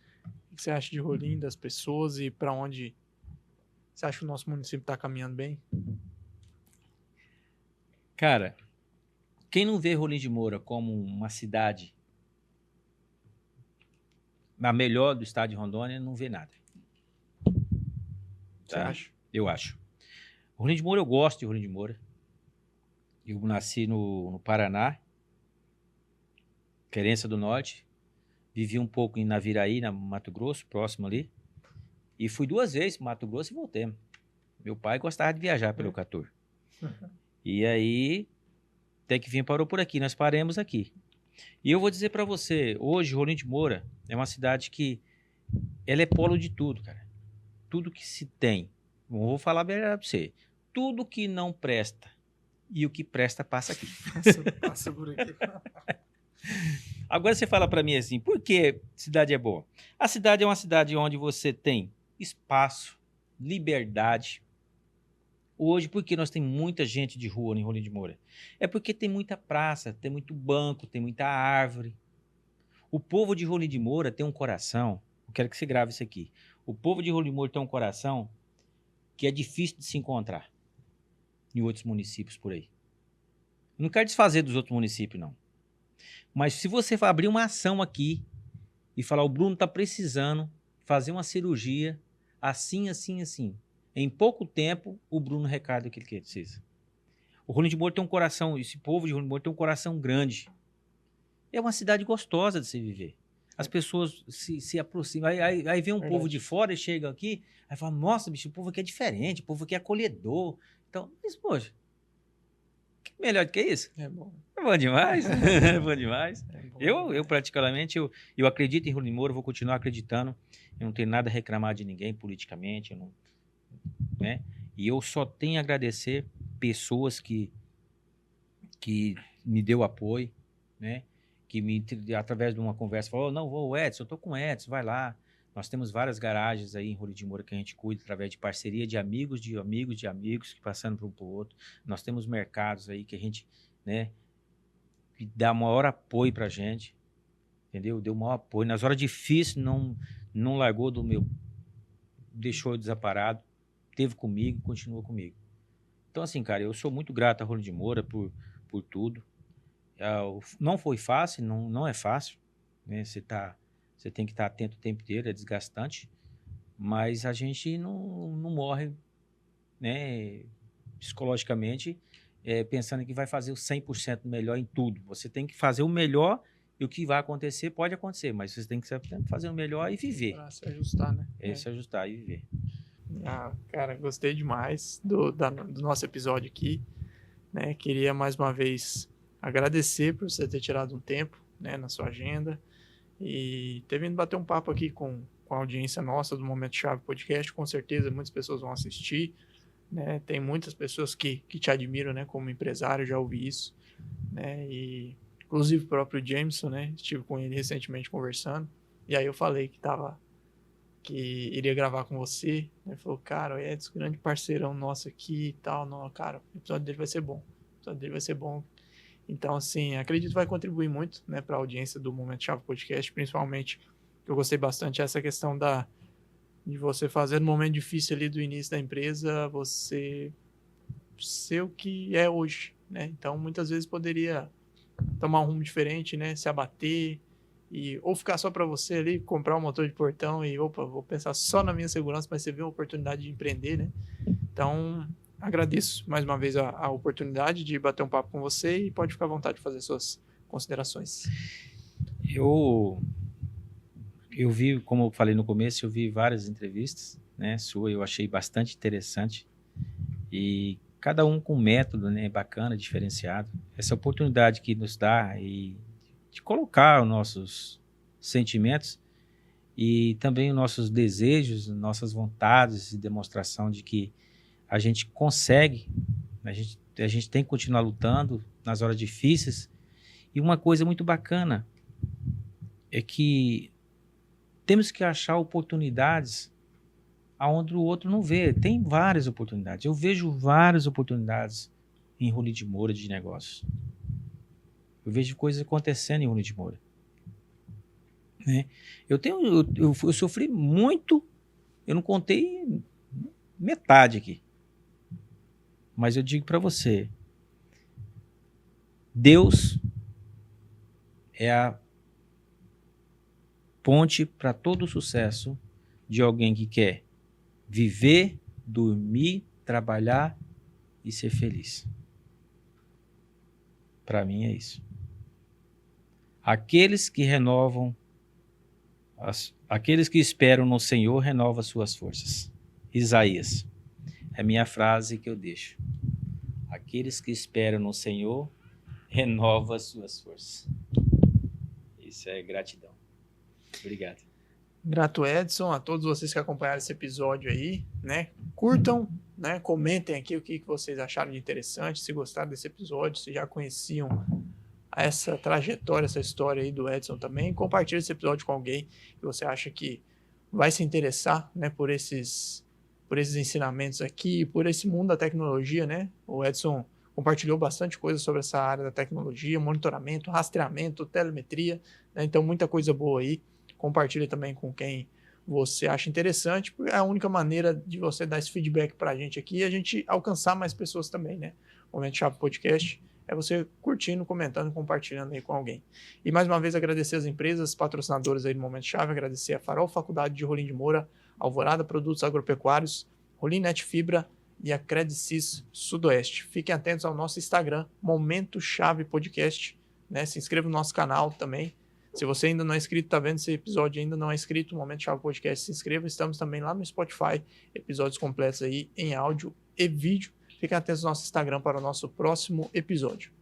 o que você acha de Rolim, das pessoas e para onde você acha que o nosso município está caminhando bem? Cara, quem não vê Rolim de Moura como uma cidade a melhor do estado de Rondônia, não vê nada. Você acha? Eu acho. Rolim de Moura, eu gosto de Rolim de Moura. Eu nasci no Paraná, Querência do Norte. Vivi um pouco em Naviraí, na Mato Grosso, próximo ali. E fui 2 vezes para Mato Grosso e voltei. Meu pai gostava de viajar pelo Catur. E aí, até que vinha parou por aqui. Nós paramos aqui. E eu vou dizer para você, hoje, Rolim de Moura é uma cidade que ela é polo de tudo, cara. Tudo que se tem. Vou falar bem para você. Tudo que não presta e o que presta passa aqui. Passa por aqui. Agora você fala para mim assim, por que cidade é boa? A cidade é uma cidade onde você tem espaço, liberdade. Hoje, por que nós temos muita gente de rua em Rolim de Moura? É porque tem muita praça, tem muito banco, tem muita árvore. O povo de Rolim de Moura tem um coração, eu quero que você grave isso aqui. O povo de Rolim de Moura tem um coração que é difícil de se encontrar em outros municípios por aí. Eu não quero desfazer dos outros municípios, não. Mas se você abrir uma ação aqui e falar, o Bruno está precisando fazer uma cirurgia assim, assim, assim. Em pouco tempo, o Bruno recarga o que ele precisa. O Rolim de Moura tem um coração, esse povo de Rolim de Moura tem um coração grande. É uma cidade gostosa de se viver. As pessoas se aproximam. Aí vem um povo de fora e chega aqui, aí fala, nossa, bicho, o povo aqui é diferente, o povo aqui é acolhedor. Então, mas, poxa, que melhor do que isso? É bom. É bom demais. É bom demais. É bom, Eu praticamente, eu acredito em Rolim de Moura, vou continuar acreditando. Eu não tenho nada a reclamar de ninguém politicamente, eu não, né? E eu só tenho a agradecer pessoas que me deu apoio, né? Que através de uma conversa falou, não, vou Edson, eu tô com o Edson, vai lá. Nós temos várias garagens aí em Rolim de Moura que a gente cuida através de parceria de amigos, que passando para um para o outro. Nós temos mercados aí que a gente, né, que dá maior apoio pra gente, entendeu? Deu maior apoio. Nas horas difíceis não largou do meu, deixou eu desamparado, teve comigo, continuou comigo. Então assim, cara, eu sou muito grato a Rolim de Moura por tudo. Não foi fácil, não é fácil, né? Você tem que estar atento o tempo inteiro, é desgastante, mas a gente não morre, né, psicologicamente, pensando que vai fazer o 100% melhor em tudo. Você tem que fazer o melhor E o que vai acontecer, pode acontecer, mas você tem que fazer o melhor e viver. Pra se ajustar, né? Se ajustar e viver. Ah, cara, gostei demais do nosso episódio aqui, né? Queria mais uma vez agradecer por você ter tirado um tempo, né, na sua agenda e ter vindo bater um papo aqui com a audiência nossa do Momento Chave Podcast. Com certeza muitas pessoas vão assistir, né? Tem muitas pessoas que te admiram, né, como empresário, já ouvi isso, né? E inclusive o próprio Jameson, né? Estive com ele recentemente conversando e aí eu falei que iria gravar com você. Ele falou, cara, o Edson, grande parceirão nosso aqui e tal. Não, cara, o episódio dele vai ser bom. O episódio dele vai ser bom. Então, assim, acredito que vai contribuir muito, né, para a audiência do Momento Chave Podcast, principalmente, que eu gostei bastante essa questão de você fazer no momento difícil ali do início da empresa, você ser o que é hoje, né? Então, muitas vezes poderia tomar um rumo diferente, né, se abater, ou ficar só para você ali, comprar um motor de portão e, opa, vou pensar só na minha segurança, mas você vê uma oportunidade de empreender, né? Então, agradeço mais uma vez a oportunidade de bater um papo com você e pode ficar à vontade de fazer suas considerações. Eu vi, como eu falei no começo, eu vi várias entrevistas, né, sua, eu achei bastante interessante e cada um com um método, né, bacana, diferenciado. Essa oportunidade que nos dá e de colocar os nossos sentimentos e também os nossos desejos, nossas vontades e demonstração de que a gente consegue, a gente tem que continuar lutando nas horas difíceis. E uma coisa muito bacana é que temos que achar oportunidades aonde o outro não vê. Tem várias oportunidades. Eu vejo várias oportunidades em Rolim de Moura de negócios. Eu vejo coisas acontecendo em Rolim de Moura. Né? Eu sofri muito, eu não contei metade aqui. Mas eu digo para você, Deus é a ponte para todo o sucesso de alguém que quer viver, dormir, trabalhar e ser feliz. Para mim é isso. Aqueles que esperam no Senhor renovam suas forças. Isaías. É a minha frase que eu deixo. Aqueles que esperam no Senhor renovam suas forças. Isso é gratidão. Obrigado. Grato, Edson, a todos vocês que acompanharam esse episódio aí, né? Curtam, né? Comentem aqui o que vocês acharam de interessante, se gostaram desse episódio, se já conheciam essa trajetória, essa história aí do Edson também. Compartilhe esse episódio com alguém que você acha que vai se interessar, né, por esses ensinamentos aqui, por esse mundo da tecnologia, né? O Edson compartilhou bastante coisa sobre essa área da tecnologia, monitoramento, rastreamento, telemetria, né? Então muita coisa boa aí. Compartilhe também com quem você acha interessante, porque é a única maneira de você dar esse feedback pra gente aqui e a gente alcançar mais pessoas também, né? Momento Chave Podcast é você curtindo, comentando, compartilhando aí com alguém. E mais uma vez agradecer as empresas patrocinadoras aí do Momento Chave, agradecer a Farol Faculdade de Rolim de Moura, Alvorada Produtos Agropecuários, Rolim Net Fibra e a Credicis Sudoeste. Fiquem atentos ao nosso Instagram, Momento Chave Podcast, né? Se inscreva no nosso canal também. Se você ainda não é inscrito, tá vendo esse episódio ainda não é inscrito, Momento Chave Podcast, se inscreva. Estamos também lá no Spotify, episódios completos aí em áudio e vídeo. Fiquem atentos ao nosso Instagram para o nosso próximo episódio.